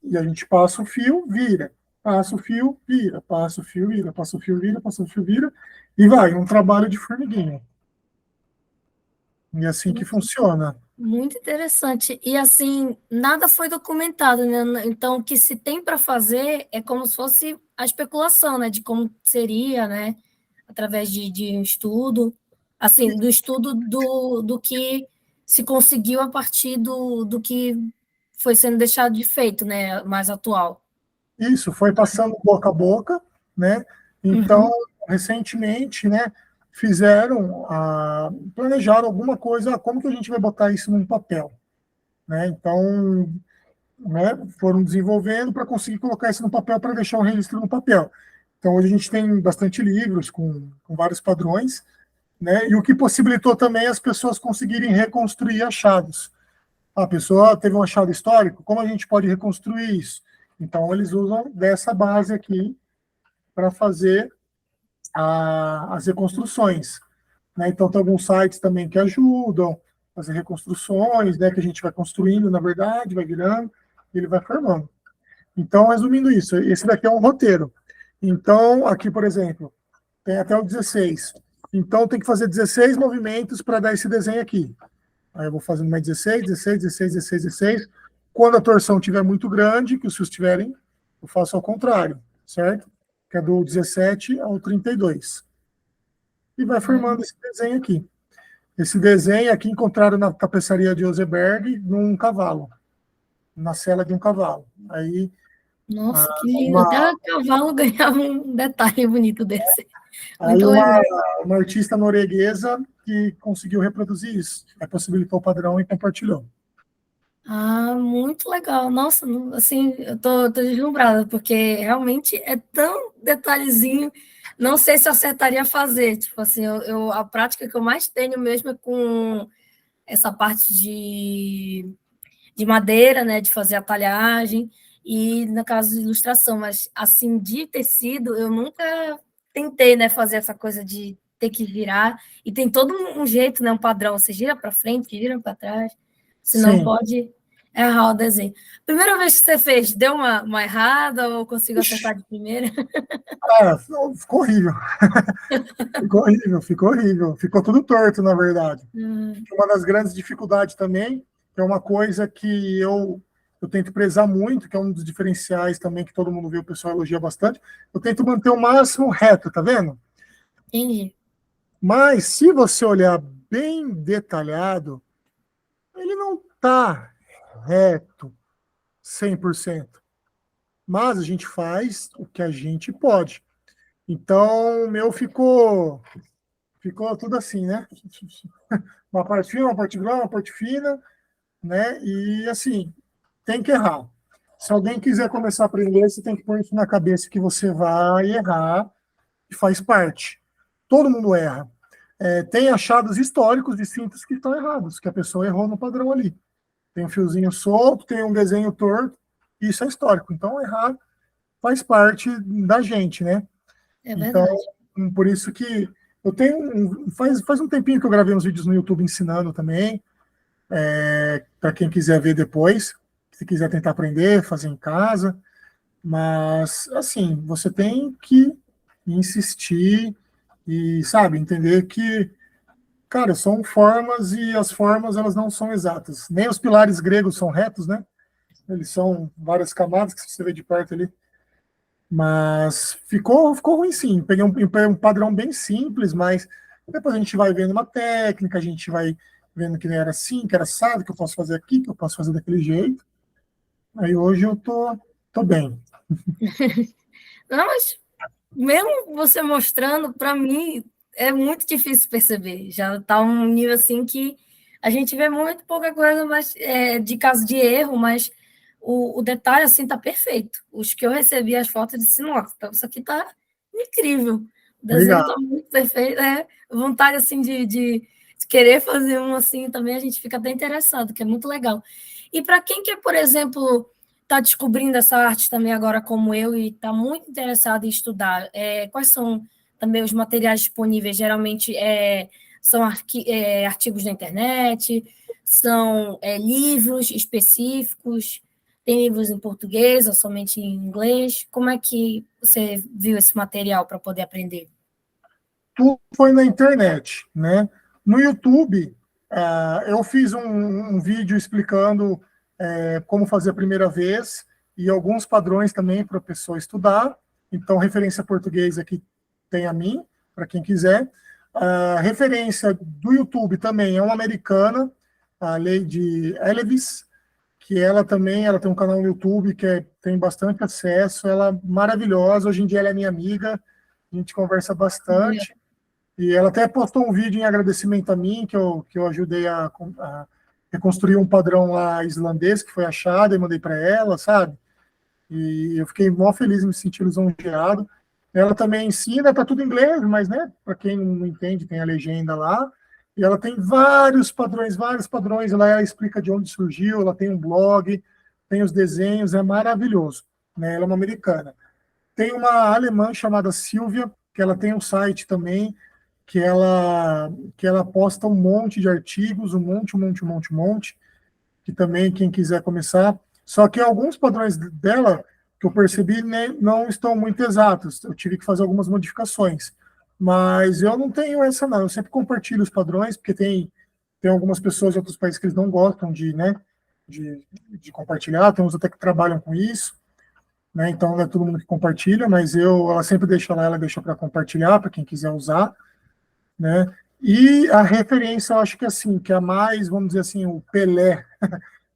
E a gente passa o fio, vira. Passa o fio, vira. Passa o fio, vira. Passa o fio, vira. Passa o fio, vira. E vai, um trabalho de formiguinha. E é assim que funciona. Muito interessante. E assim, nada foi documentado, né? Então, o que se tem para fazer é como se fosse a especulação, né? De como seria, né? Através de um estudo, assim, do estudo do que se conseguiu a partir do que foi sendo deixado de feito, né? Mais atual. Isso, foi passando boca a boca, né? Então, recentemente, né, planejaram alguma coisa, como que a gente vai botar isso num papel, né? Então, né, foram desenvolvendo para conseguir colocar isso no papel, para deixar o registro no papel. Então, hoje a gente tem bastante livros com vários padrões, né? E o que possibilitou também as pessoas conseguirem reconstruir achados. A pessoa teve um achado histórico, como a gente pode reconstruir isso? Então, eles usam dessa base aqui para fazer as reconstruções, né? Então, tem alguns sites também que ajudam a fazer reconstruções, né? Que a gente vai construindo, na verdade, vai virando, e ele vai formando. Então, resumindo isso, esse daqui é um roteiro. Então, aqui, por exemplo, tem até o 16. Então, tem que fazer 16 movimentos para dar esse desenho aqui. Aí eu vou fazendo mais 16, 16, 16, 16, 16. Quando a torção estiver muito grande, que os fios tiverem, eu faço ao contrário, certo? Que é do 17 ao 32. E vai formando esse desenho aqui. Esse desenho aqui encontraram na tapeçaria de Oseberg num cavalo, na sela de um cavalo. Aí, Nossa, que lindo. Até o cavalo ganhava um detalhe bonito desse. aí Muito legal. uma artista norueguesa que conseguiu reproduzir isso. Aí possibilitou o padrão e compartilhou. Ah, muito legal. Nossa, assim, eu tô deslumbrada, porque realmente é tão detalhezinho. Não sei se eu acertaria fazer. Tipo assim, a prática que eu mais tenho mesmo é com essa parte de madeira, né? De fazer a talhagem, e no caso de ilustração, mas assim, de tecido, eu nunca tentei, né, fazer essa coisa de ter que virar. E tem todo um jeito, né? Um padrão. Você gira para frente, gira para trás, senão Sim. pode errar o desenho. Primeira vez que você fez, deu uma errada ou conseguiu acertar de primeira? Ficou horrível. Ficou horrível, ficou horrível. Ficou tudo torto, na verdade. Uma das grandes dificuldades também, que é uma coisa que eu tento prezar muito, que é um dos diferenciais também que todo mundo vê, o pessoal elogia bastante, eu tento manter o máximo reto, tá vendo? Entendi. Mas se você olhar bem detalhado, ele não tá reto 100%. Mas a gente faz o que a gente pode. Então, o meu ficou tudo assim, né? Uma parte fina, uma parte grossa, uma parte fina, né? E assim, tem que errar. Se alguém quiser começar a aprender, você tem que pôr isso na cabeça que você vai errar e faz parte. Todo mundo erra. Tem achados históricos de cintas que estão errados, que a pessoa errou no padrão ali. Tem um fiozinho solto, tem um desenho torto, isso é histórico. Então, errar faz parte da gente, né? É Então, verdade. por isso que eu tenho. Faz um tempinho que eu gravei uns vídeos no YouTube ensinando também, para quem quiser ver depois, se quiser tentar aprender, fazer em casa. Mas, assim, você tem que insistir e, sabe, entender que, cara, são formas e as formas, elas não são exatas. Nem os pilares gregos são retos, né? Eles são várias camadas que você vê de perto ali. Mas ficou ruim sim. Peguei um padrão bem simples, mas depois a gente vai vendo uma técnica, a gente vai vendo que não era assim, que era assado, que eu posso fazer aqui, que eu posso fazer daquele jeito. Aí hoje eu tô bem. Não, mas mesmo você mostrando, para mim, é muito difícil perceber. Já está um nível assim que a gente vê muito pouca coisa mas, de caso de erro, mas o detalhe assim está perfeito. Os que eu recebi as fotos, eu disse, nossa, isso aqui está incrível. O desenho está Obrigado. muito perfeito. Vontade assim de querer fazer um assim também, a gente fica até interessado, que é muito legal. E para quem quer, por exemplo, está descobrindo essa arte também agora como eu e está muito interessado em estudar, quais são também os materiais disponíveis? Geralmente são artigos na internet, são livros específicos, tem livros em português ou somente em inglês? Como é que você viu esse material para poder aprender? Tudo foi na internet, né? No YouTube, eu fiz um vídeo explicando como fazer a primeira vez e alguns padrões também para a pessoa estudar. Então, referência português aqui tem a mim, para quem quiser. A referência do YouTube também é uma americana, a Lady Elevis, que ela tem um canal no YouTube tem bastante acesso, ela é maravilhosa, hoje em dia ela é minha amiga, a gente conversa bastante. E ela até postou um vídeo em agradecimento a mim, que eu ajudei a reconstruir um padrão lá islandês que foi achado e mandei para ela, sabe? E eu fiquei mó feliz, me senti lisonjeado. Ela também ensina, tá tudo em inglês, mas, né, para quem não entende, tem a legenda lá. E ela tem vários padrões. Ela explica de onde surgiu, ela tem um blog, tem os desenhos, é maravilhoso. Né? Ela é uma americana. Tem uma alemã chamada Silvia, que ela tem um site também, que ela posta um monte de artigos, um monte, que também quem quiser começar. Só que alguns padrões dela, que eu percebi, né, não estão muito exatos. Eu tive que fazer algumas modificações. Mas eu não tenho essa, não. Eu sempre compartilho os padrões, porque tem algumas pessoas de outros países que eles não gostam né, de compartilhar, tem uns até que trabalham com isso, né? Então não é todo mundo que compartilha, mas ela sempre deixa lá, ela deixa para compartilhar, para quem quiser usar, né? E a referência, eu acho que assim, que é a mais, vamos dizer assim, o Pelé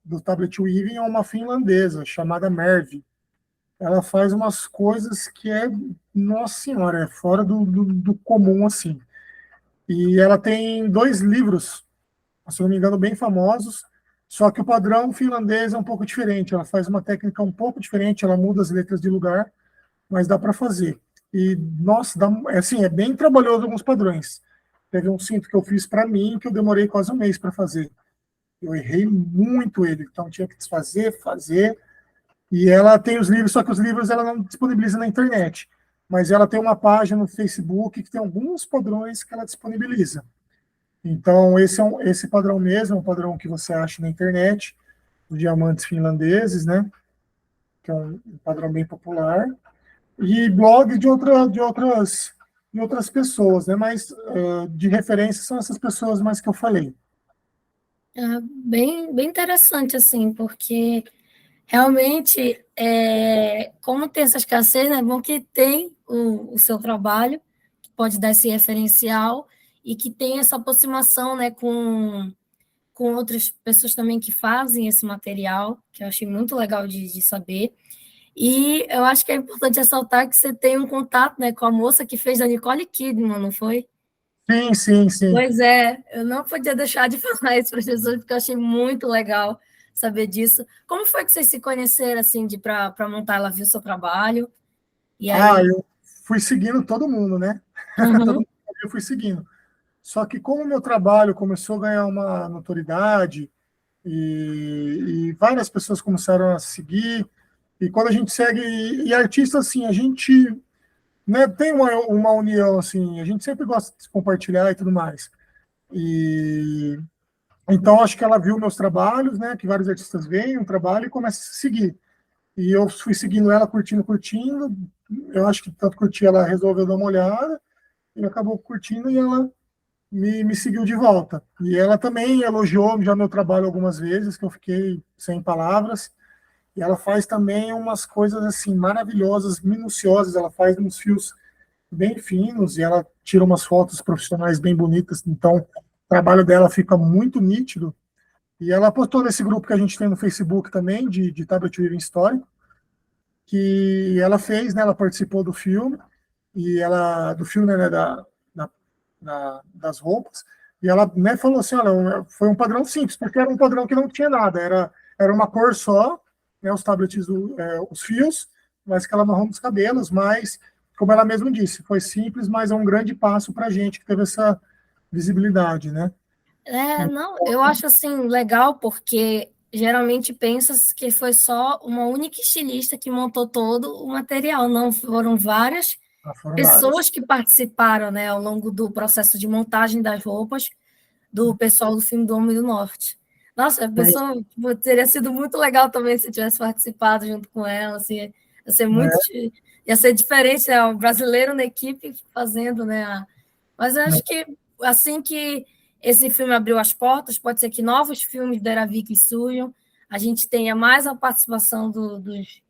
do tablet weaving é uma finlandesa chamada Mervi. Ela faz umas coisas que nossa senhora, é fora do comum, assim. E ela tem 2 livros, se não me engano, bem famosos, só que o padrão finlandês é um pouco diferente. Ela faz uma técnica um pouco diferente, ela muda as letras de lugar, mas dá para fazer. E, nossa, assim, é bem trabalhoso alguns padrões. Teve um cinto que eu fiz para mim que eu demorei quase um mês para fazer. Eu errei muito ele, então tinha que desfazer, fazer. E ela tem os livros, só que os livros ela não disponibiliza na internet. Mas ela tem uma página no Facebook que tem alguns padrões que ela disponibiliza. Então, esse padrão mesmo, é um padrão que você acha na internet, os diamantes finlandeses, né? Que é um padrão bem popular. E blog de outras pessoas, né? Mas de referência são essas pessoas mais que eu falei. Bem, bem interessante, assim, porque realmente, como tem essa escassez, né, é bom que tem o seu trabalho, que pode dar esse referencial, e que tem essa aproximação, né, com outras pessoas também que fazem esse material, que eu achei muito legal de saber. E eu acho que é importante ressaltar que você tem um contato, né, com a moça que fez a Nicole Kidman, não foi? Sim, sim, sim. Pois é, eu não podia deixar de falar isso para as pessoas, porque eu achei muito legal saber disso. Como foi que vocês se conheceram, assim, para montar? Ela viu o seu trabalho, e aí... Eu fui seguindo todo mundo, né? Todo Uhum. mundo eu fui seguindo. Só que como o meu trabalho começou a ganhar uma notoriedade e várias pessoas começaram a seguir, e quando a gente segue, e artista, assim, a gente, né, tem uma união, assim, a gente sempre gosta de compartilhar e tudo mais. E então acho que ela viu meus trabalhos, né, que vários artistas veem um trabalho e começam a seguir. e eu fui seguindo ela, curtindo, curtindo. Eu acho que tanto curti, ela resolveu dar uma olhada, e acabou curtindo, e ela me seguiu de volta. E ela também elogiou já meu trabalho algumas vezes, que eu fiquei sem palavras. E ela faz também umas coisas assim maravilhosas, minuciosas. Ela faz uns fios bem finos e ela tira umas fotos profissionais bem bonitas. Então, o trabalho dela fica muito nítido. E ela postou nesse grupo que a gente tem no Facebook também, de Tablet Weaving Story, que ela fez, né? Ela participou do filme, e ela, do filme, né, das roupas, e ela, né, falou assim, olha, foi um padrão simples, porque era um padrão que não tinha nada, era uma cor só, né, os tablets, os fios, mas aquela marrom dos cabelos, mas, como ela mesma disse, foi simples, mas é um grande passo para a gente que teve essa visibilidade, né? Não, eu acho assim legal porque geralmente pensa que foi só uma única estilista que montou todo o material, não foram várias Foram vários. pessoas que participaram, né, ao longo do processo de montagem das roupas do pessoal do filme do Homem do Norte. Nossa, a pessoa tipo, teria sido muito legal também se tivesse participado junto com ela, assim, ia ser diferente, né, o brasileiro na equipe fazendo, né, mas eu acho que assim que esse filme abriu as portas, pode ser que novos filmes da Eravic surjam, a gente tenha mais a participação dos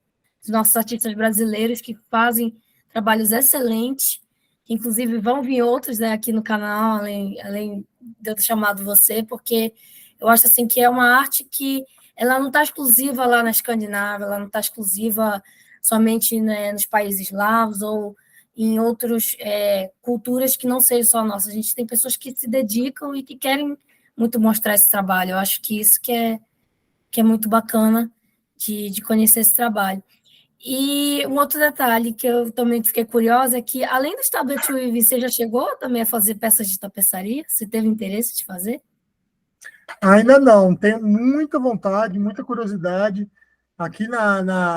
nossos artistas brasileiros que fazem trabalhos excelentes, que inclusive vão vir outros, né, aqui no canal, além de eu ter chamado você, porque eu acho assim que é uma arte que ela não está exclusiva lá na Escandinávia, ela não está exclusiva somente, né, nos países eslavos ou em outras culturas que não sejam só a nossa. A gente tem pessoas que se dedicam e que querem muito mostrar esse trabalho. Eu acho que isso que é muito bacana de conhecer esse trabalho. E um outro detalhe que eu também fiquei curiosa é que, além do tablet weaving, você já chegou também a fazer peças de tapeçaria? Você teve interesse de fazer? Ainda não, tenho muita vontade, muita curiosidade. Aqui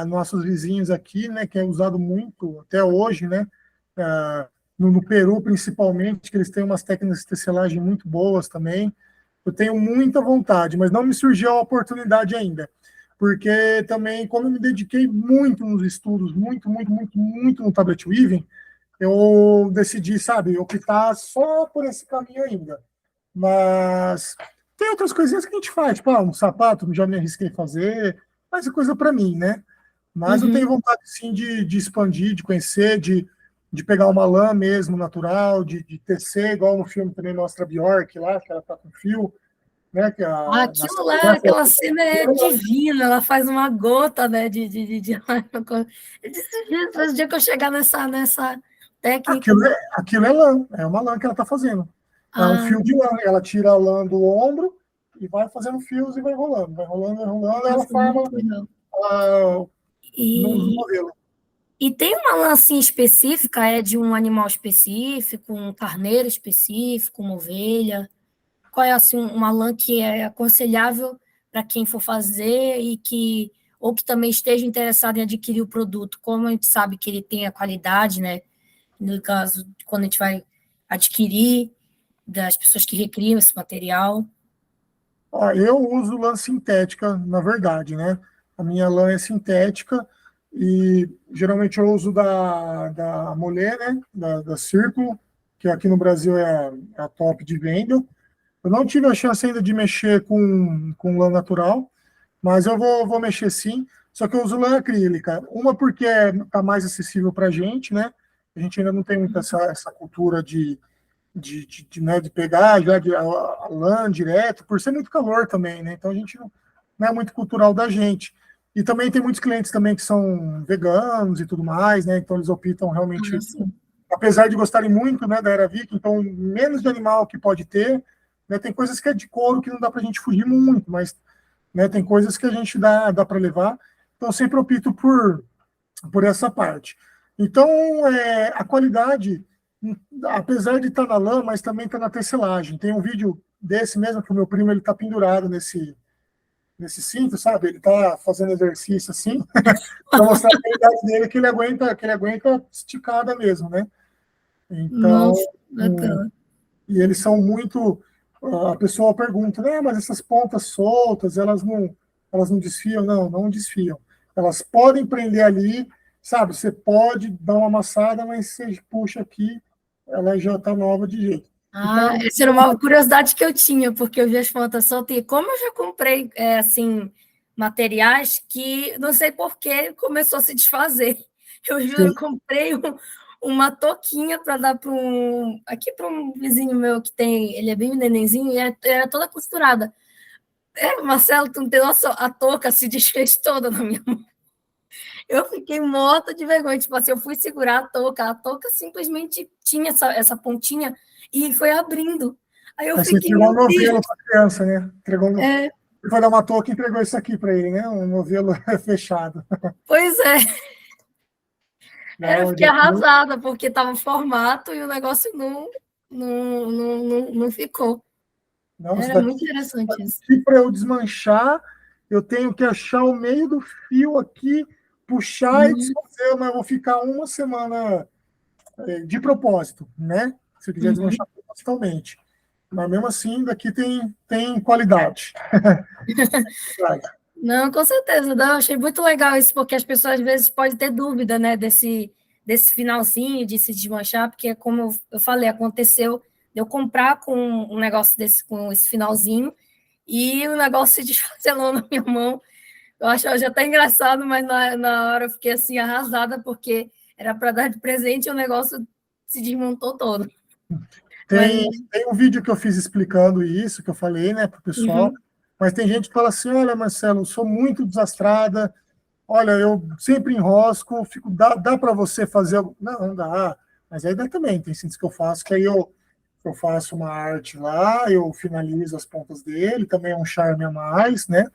nossos vizinhos aqui, né, que é usado muito até hoje, né, no Peru principalmente, que eles têm umas técnicas de tecelagem muito boas também. Eu tenho muita vontade, mas não me surgiu a oportunidade ainda, porque também, como eu me dediquei muito nos estudos, muito no tablet weaving, eu decidi, sabe, optar só por esse caminho ainda. Mas tem outras coisinhas que a gente faz, tipo, um sapato, já me arrisquei a fazer, mas é coisa para mim, né? Mas eu tenho Uhum. vontade, sim, de expandir, de conhecer, de pegar uma lã mesmo, natural, de tecer, igual no filme também mostra a Bjork lá, que ela tá com fio, né? Que na Aquilo série, lá, né? aquela cena é divina, ela faz uma gota, né, Eu disse, gente, faz o dia que eu chegar nessa técnica. Aquilo é lã, é uma lã que ela tá fazendo. É um Ah, fio de lã, ela tira a lã do ombro e vai fazendo fios e vai rolando, ela nossa, forma muito legal. ah, no E, modelo. e tem uma lã assim, específica, é de um animal específico, um carneiro específico, uma ovelha? Qual é assim uma lã que é aconselhável para quem for fazer e que ou que também esteja interessado em adquirir o produto? Como a gente sabe que ele tem a qualidade, né? No caso, quando a gente vai adquirir das pessoas que recriam esse material. Eu uso lã sintética, na verdade, né? A minha lã é sintética e geralmente eu uso da Molé, né? Da Círculo, que aqui no Brasil é a top de venda. Eu não tive a chance ainda de mexer com lã natural, mas eu vou mexer sim. Só que eu uso lã acrílica. Uma porque está mais acessível para a gente, né? A gente ainda não tem muita essa cultura né, de pegar já a lã direto, por ser muito calor também, né? Então a gente não é muito cultural da gente. E também tem muitos clientes também que são veganos e tudo mais, né? Então eles optam Ah, realmente, sim. apesar de gostarem muito, né, da Era Viking, então menos de animal que pode ter, né? Tem coisas que é de couro que não dá para a gente fugir muito, mas né, tem coisas que a gente dá para levar. Então eu sempre opto por essa parte. Então, a qualidade, apesar de estar na lã, mas também está na tecelagem. Tem um vídeo desse mesmo, que o meu primo ele está pendurado nesse cinto, sabe? Ele está fazendo exercício assim, para mostrar a qualidade dele, que ele aguenta esticada mesmo, né? Então, Nossa, bacana. e eles são muito. A pessoa pergunta, né, mas essas pontas soltas, elas não desfiam? Não, não desfiam. Elas podem prender ali, sabe? Você pode dar uma amassada, mas você puxa aqui, ela já está nova de jeito. Ah, Então, essa era uma curiosidade que eu tinha, porque eu vi as plantações, e como eu já comprei, assim, materiais que, não sei por que, começou a se desfazer. Eu juro, eu comprei uma touquinha para dar aqui para um vizinho meu que tem, ele é bem nenenzinho, e era toda costurada. Marcelo, tu não tem noção, a touca se desfez toda na minha mão. Eu fiquei morta de vergonha. Tipo assim, eu fui segurar a touca simplesmente tinha essa pontinha e foi abrindo. Aí eu aí você fiquei, entregou um meu novelo Deus. para a criança, né? Entregou no... É, Você foi dar uma touca e entregou isso aqui para ele, né? Um novelo fechado. pois é, eu Não, fiquei arrasada, porque estava no formato e o negócio não ficou. não, isso Era muito interessante isso. daqui para eu desmanchar, eu tenho que achar o meio do fio aqui, puxar e Uhum, desfazer, mas eu vou ficar uma semana de propósito, né? Se eu quiser uhum. desmanchar totalmente. Mas mesmo assim, daqui tem qualidade. Não, com certeza. Não, eu achei muito legal isso, porque as pessoas às vezes podem ter dúvida, né, desse finalzinho de se desmanchar, porque, como eu falei, aconteceu de eu comprar com um negócio desse, com esse finalzinho, e o negócio se desfacelou na minha mão. Eu acho já até engraçado, mas na hora eu fiquei assim, arrasada, porque era para dar de presente e o negócio se desmontou todo. Mas, Tem um vídeo que eu fiz explicando isso, que eu falei, né, para o pessoal, uhum, mas tem gente que fala assim, olha, Marcelo, eu sou muito desastrada, olha, eu sempre enrosco, dá para você fazer... Não, não dá, mas aí dá também, tem sítios que eu faço, que aí eu faço uma arte lá, eu finalizo as pontas dele, também é um charme a mais, né,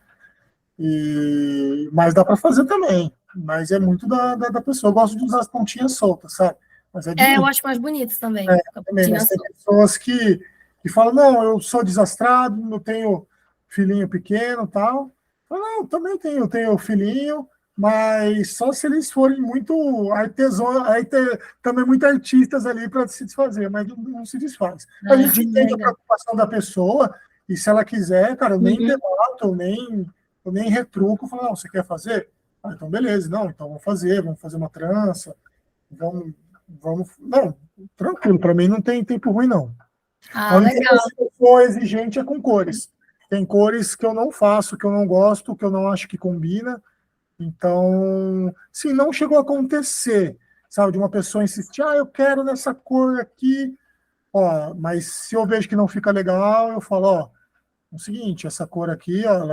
mas dá para fazer também, mas é muito da pessoa, eu gosto de usar as pontinhas soltas, sabe, mas é de eu mim. acho mais bonito também, a Também, mas tem patinação. pessoas que falam, não, eu sou desastrado, eu tenho filhinho pequeno e tal. Eu, não, também tenho filhinho, mas só se eles forem muito artesãos, também muito artistas ali para se desfazer, mas não se desfaz. A Ah, gente entende a legal. preocupação da pessoa, e se ela quiser, cara, eu nem Uhum. debato, eu nem retruco, falo, não, você quer fazer? Ah, então beleza, não, então vamos fazer uma trança, vamos, não, tranquilo, para mim não tem tempo ruim, não. A Ah, única coisa legal. que eu sou exigente é com cores. Tem cores que eu não faço, que eu não gosto, que eu não acho que combina. Então, se não chegou a acontecer, sabe, de uma pessoa insistir, eu quero nessa cor aqui, ó, mas se eu vejo que não fica legal, eu falo, ó, é o seguinte, essa cor aqui, ó,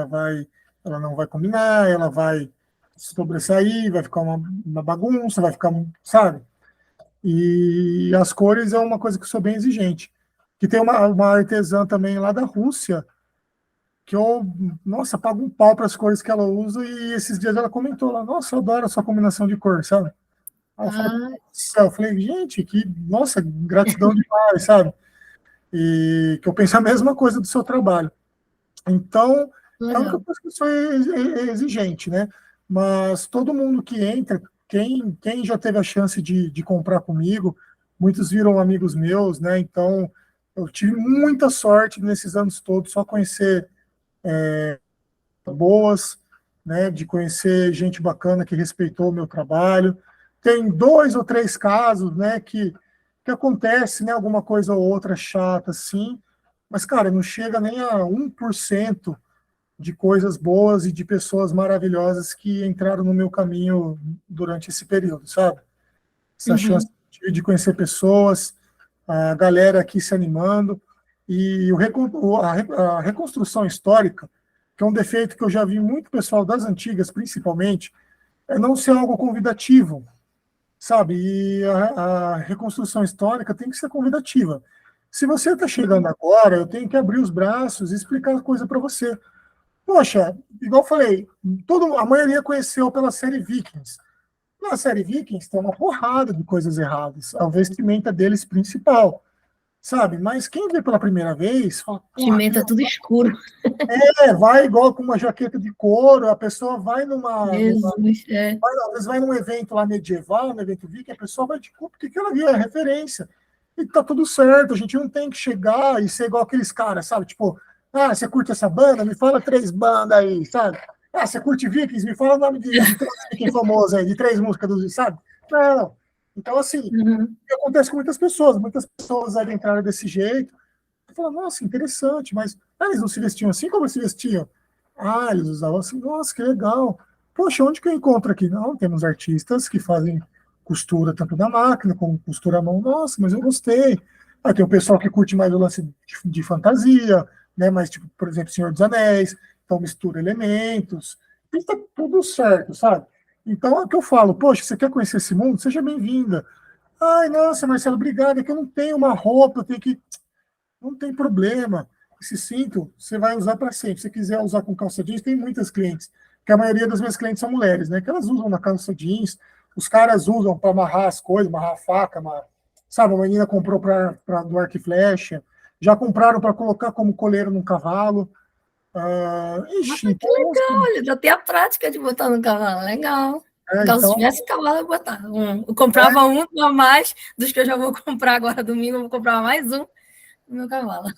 ela não vai combinar, ela vai sobressair, vai ficar uma bagunça, vai ficar, sabe? E as cores é uma coisa que eu sou bem exigente. Que tem uma artesã também lá da Rússia, que eu, nossa, pago um pau para as cores que ela usa, e esses dias ela comentou lá, nossa, eu adoro a sua combinação de cor, sabe? Aí Ah, eu falei, gente, nossa, gratidão demais, sabe? E que eu penso a mesma coisa do seu trabalho. Então, é a única legal. coisa que eu sou exigente, né? Mas todo mundo que entra, quem já teve a chance de comprar comigo, muitos viram amigos meus, né? Então, eu tive muita sorte nesses anos todos, só conhecer boas, né? De conhecer gente bacana que respeitou o meu trabalho. Tem dois ou três casos, né? Que acontece, né? Alguma coisa ou outra chata, assim. Mas, cara, não chega nem a 1% de coisas boas e de pessoas maravilhosas que entraram no meu caminho durante esse período, sabe? Essa chance Uhum. de conhecer pessoas, a galera aqui se animando, e a reconstrução histórica, que é um defeito que eu já vi muito pessoal das antigas, principalmente, é não ser algo convidativo, sabe? E a reconstrução histórica tem que ser convidativa. Se você está chegando agora, eu tenho que abrir os braços e explicar a coisa para você. Poxa, igual eu falei, a maioria conheceu pela série Vikings. Na série Vikings tem uma porrada de coisas erradas. A vestimenta deles principal, sabe? Mas quem vê pela primeira vez, fala, porra, Pimenta tudo escuro. vai igual com uma jaqueta de couro, a pessoa vai Jesus, às vezes vai num evento lá medieval, no evento Viking, a pessoa vai de cu, porque que ela viu a referência. E tá tudo certo, a gente não tem que chegar e ser igual aqueles caras, sabe? Tipo, você curte essa banda? Me fala três bandas aí, sabe? você curte Vikings? Me fala o nome de 3 Vikings famosos aí, de 3 músicas dos, sabe? Não. Então, assim, Uhum. acontece com muitas pessoas aí entraram desse jeito. Fala, nossa, interessante, mas eles não se vestiam assim como se vestiam? Ah, eles usavam assim, nossa, que legal. Poxa, onde que eu encontro aqui? Não, temos artistas que fazem costura tanto na máquina como costura à mão. Nossa, mas eu gostei. Aí tem o pessoal que curte mais o lance de fantasia, né? Mas, tipo, por exemplo, Senhor dos Anéis, então mistura elementos. E tá tudo certo, sabe? Então é o que eu falo, poxa, você quer conhecer esse mundo? Seja bem-vinda. Ai, nossa, Marcelo, obrigado. É que eu não tenho uma roupa, eu tenho que não tem problema. Esse cinto você vai usar para sempre. Se você quiser usar com calça jeans, tem muitas clientes, que a maioria das minhas clientes são mulheres, né? Que elas usam na calça jeans, os caras usam para amarrar as coisas, amarrar a faca, sabe? A menina comprou para do arco e flecha, já compraram para colocar como coleiro num cavalo. Nossa, que Então, legal, assim, olha, já tem a prática de botar no cavalo, legal. Então, se então tivesse cavalo, eu botava um. Eu comprava um a mais dos que eu já vou comprar agora domingo, eu vou comprar mais um no meu cavalo.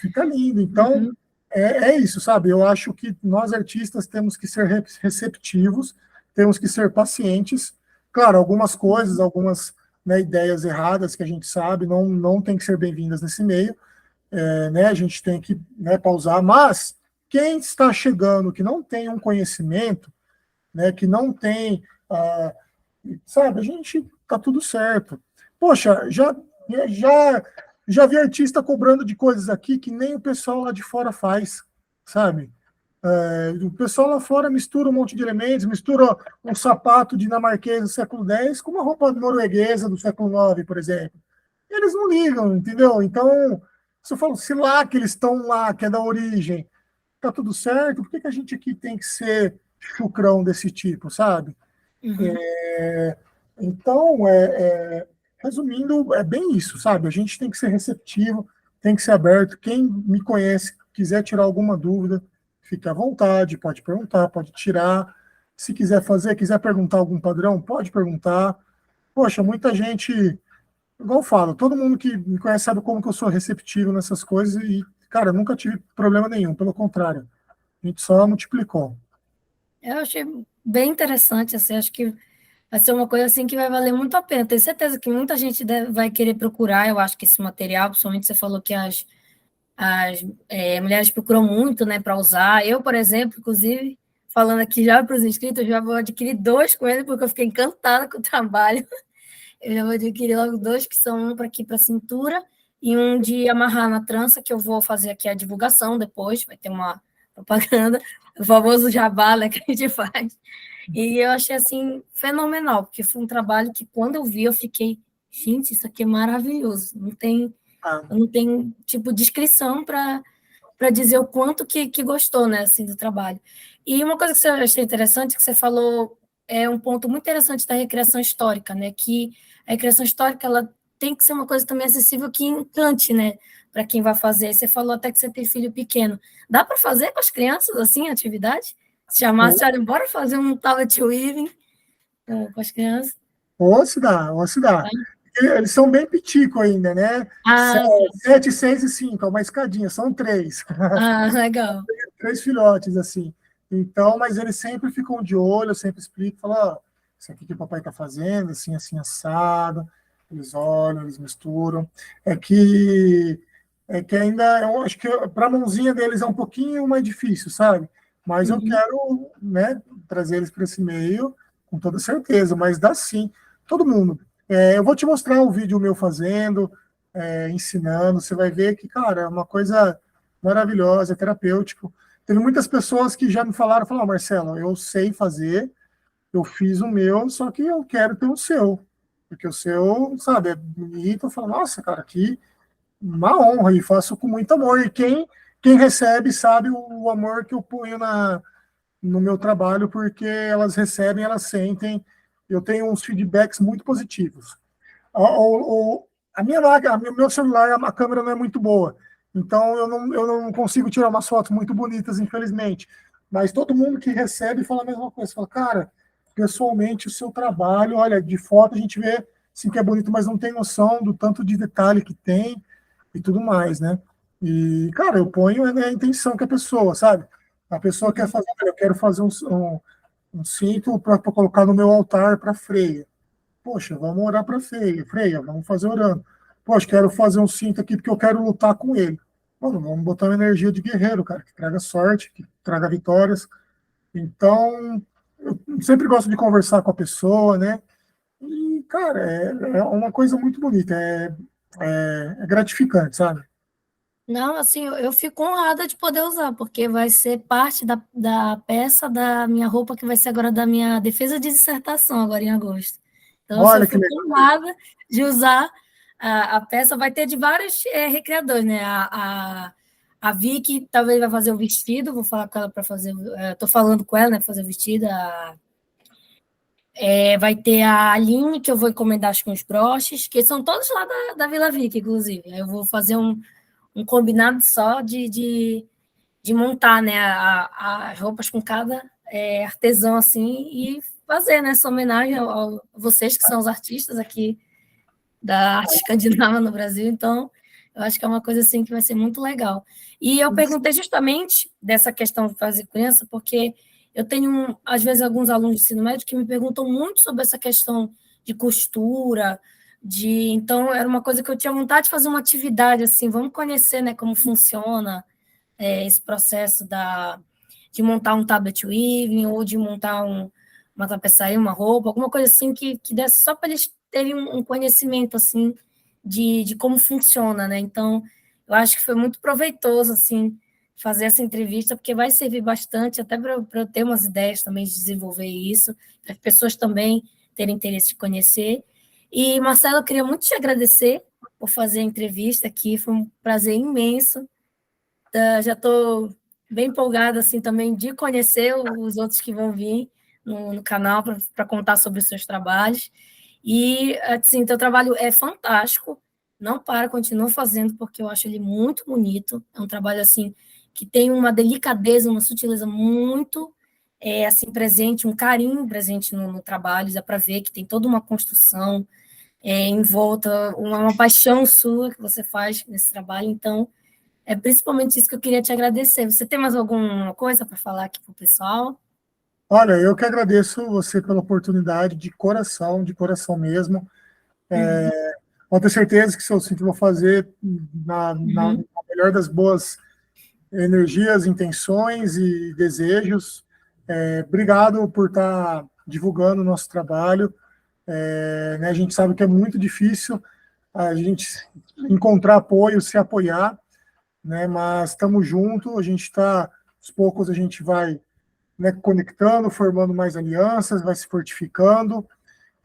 fica lindo. Então, Uhum. é isso, sabe? Eu acho que nós artistas temos que ser receptivos, temos que ser pacientes. Claro, algumas coisas, algumas, né, ideias erradas que a gente sabe não tem que ser bem-vindas nesse meio, né? A gente tem que, né, pausar. Mas quem está chegando que não tem um conhecimento, né, que não tem, sabe? A gente tá tudo certo. Poxa, já já vi artista cobrando de coisas aqui que nem o pessoal lá de fora faz, sabe? O pessoal lá fora mistura um monte de elementos, mistura um sapato dinamarquês do século X com uma roupa norueguesa do século IX, por exemplo. Eles não ligam, entendeu? Então, se eu falo, se lá que eles estão lá, que é da origem, tá tudo certo, por que que a gente aqui tem que ser chucrão desse tipo, sabe? Uhum. Então, resumindo, é bem isso, sabe? A gente tem que ser receptivo, tem que ser aberto. Quem me conhece, quiser tirar alguma dúvida, fique à vontade, pode perguntar, pode tirar. Se quiser fazer, quiser perguntar algum padrão, pode perguntar. Poxa, muita gente, igual eu falo, todo mundo que me conhece sabe como que eu sou receptivo nessas coisas e, cara, nunca tive problema nenhum, pelo contrário, a gente só multiplicou. Eu achei bem interessante, assim, acho que vai ser uma coisa assim que vai valer muito a pena. Tenho certeza que muita gente vai querer procurar, eu acho que esse material, principalmente você falou que as mulheres procuram muito, né, para usar. Eu, por exemplo, inclusive, falando aqui já para os inscritos, eu já vou adquirir dois com ele, porque eu fiquei encantada com o trabalho. Eu já vou adquirir logo dois, que são um para aqui para a cintura e um de amarrar na trança, que eu vou fazer aqui a divulgação depois, vai ter uma propaganda, o famoso jabá, né, que a gente faz. E eu achei, assim, fenomenal, porque foi um trabalho que, quando eu vi, eu fiquei, gente, isso aqui é maravilhoso. Ah, Não tem tipo, descrição para dizer o quanto que gostou, né, assim, do trabalho. E uma coisa que eu achei interessante, que você falou, é um ponto muito interessante da recreação histórica, né, que a recreação histórica, ela tem que ser uma coisa também acessível que encante, né, para quem vai fazer. Você falou até que você tem filho pequeno. Dá para fazer com as crianças, assim, atividade? Se chamasse, olha, bora fazer um tablet weaving com as crianças. ou se dá. Eles são bem pitico ainda, né? Ah, sim. 7, 6 e 5, é uma escadinha, são três. Ah, legal. Três filhotes, assim. Então, mas eles sempre ficam de olho, eu sempre explico, falo, ó, isso aqui que o papai tá fazendo, assim, assim, assado. Eles olham, eles misturam. É que, é que ainda, eu acho que para a mãozinha deles é um pouquinho mais difícil, sabe? Mas eu Uhum. quero, né, trazer eles para esse meio com toda certeza, mas dá sim, todo mundo. Eu vou te mostrar um vídeo meu fazendo, ensinando, você vai ver que, cara, é uma coisa maravilhosa, é terapêutico. Teve muitas pessoas que já me falaram, Marcelo, eu sei fazer, eu fiz o meu, só que eu quero ter o seu. Porque o seu, sabe, é bonito. Eu falo, nossa, cara, que uma honra, e faço com muito amor. E quem recebe sabe o amor que eu ponho no meu trabalho, porque elas recebem, elas sentem. Eu tenho uns feedbacks muito positivos. A minha máquina, meu celular, a câmera não é muito boa. Então eu não consigo tirar umas fotos muito bonitas, infelizmente. Mas todo mundo que recebe fala a mesma coisa. Fala, cara, pessoalmente o seu trabalho, olha, de foto a gente vê sim que é bonito, mas não tem noção do tanto de detalhe que tem e tudo mais, né? E, cara, eu ponho, né, a intenção que a pessoa, sabe? A pessoa quer fazer, olha, eu quero fazer um cinto para colocar no meu altar para freia. Poxa, vamos orar para freia. Freia, vamos fazer orando. Poxa, quero fazer um cinto aqui porque eu quero lutar com ele. Mano, vamos botar uma energia de guerreiro, cara, que traga sorte, que traga vitórias. Então, eu sempre gosto de conversar com a pessoa, né? E, cara, é uma coisa muito bonita, é gratificante, sabe? Não, assim, eu fico honrada de poder usar, porque vai ser parte da peça da minha roupa, que vai ser agora da minha defesa de dissertação, agora em agosto. Então, assim, eu Olha que fico legal. honrada de usar a peça, vai ter de vários recreadores, né? A Vicky talvez vai fazer o vestido, vou falar com ela para fazer, estou falando com ela, né, para fazer o vestido, vai ter a Aline, que eu vou encomendar acho que uns broches, que são todos lá da Vila Vicky, inclusive. Aí eu vou fazer um combinado só de montar, né, as roupas com cada artesão, assim, e fazer, né, essa homenagem a vocês que são os artistas aqui da arte escandinava no Brasil, então eu acho que é uma coisa, assim, que vai ser muito legal. E eu perguntei justamente dessa questão de fazer criança, porque eu tenho, às vezes, alguns alunos de ensino médio que me perguntam muito sobre essa questão de costura, então era uma coisa que eu tinha vontade de fazer uma atividade, assim, vamos conhecer, né, como funciona, esse processo de montar um tablet weaving ou de montar uma tapeçaria, uma roupa, alguma coisa assim que desse só para eles terem um conhecimento assim de como funciona, né? Então, eu acho que foi muito proveitoso assim fazer essa entrevista, porque vai servir bastante até para eu ter umas ideias também de desenvolver isso, para as pessoas também terem interesse de conhecer. E, Marcelo, eu queria muito te agradecer por fazer a entrevista aqui, foi um prazer imenso. Já estou bem empolgada assim também de conhecer os outros que vão vir no canal para contar sobre os seus trabalhos. E assim, teu trabalho é fantástico. Não para, continua fazendo porque eu acho ele muito bonito. É um trabalho assim que tem uma delicadeza, uma sutileza muito assim presente, um carinho presente no trabalho. Dá para ver que tem toda uma construção em volta, uma paixão sua que você faz nesse trabalho. Então é principalmente isso que eu queria te agradecer. Você tem mais alguma coisa para falar aqui para o pessoal? Olha, eu que agradeço você pela oportunidade, de coração mesmo. Uhum, Pode ter certeza que se eu sempre vou fazer na uhum. melhor das boas energias, intenções e desejos. Obrigado por estar divulgando o nosso trabalho. Né, a gente sabe que é muito difícil a gente encontrar apoio, se apoiar, né, mas estamos juntos, a gente está, aos poucos a gente vai, né, conectando, formando mais alianças, vai se fortificando.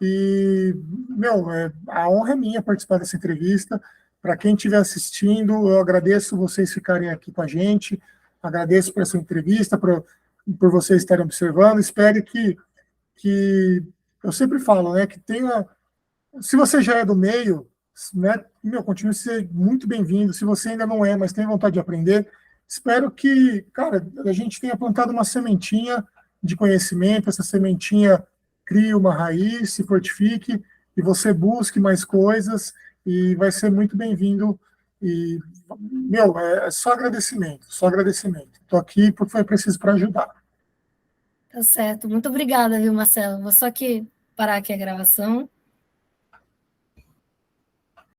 E, meu, a honra é minha participar dessa entrevista. Para quem estiver assistindo, eu agradeço vocês ficarem aqui com a gente, agradeço por essa entrevista, por vocês estarem observando. Espero que eu sempre falo, né, que tenha. Se você já é do meio, né, meu, continue a ser muito bem-vindo. Se você ainda não é, mas tem vontade de aprender, espero que, cara, a gente tenha plantado uma sementinha de conhecimento, essa sementinha crie uma raiz, se fortifique e você busque mais coisas e vai ser muito bem-vindo. E, meu, é só agradecimento, só agradecimento. Estou aqui porque foi preciso para ajudar. Tá certo. Muito obrigada, viu, Marcelo? Vou só aqui parar aqui a gravação.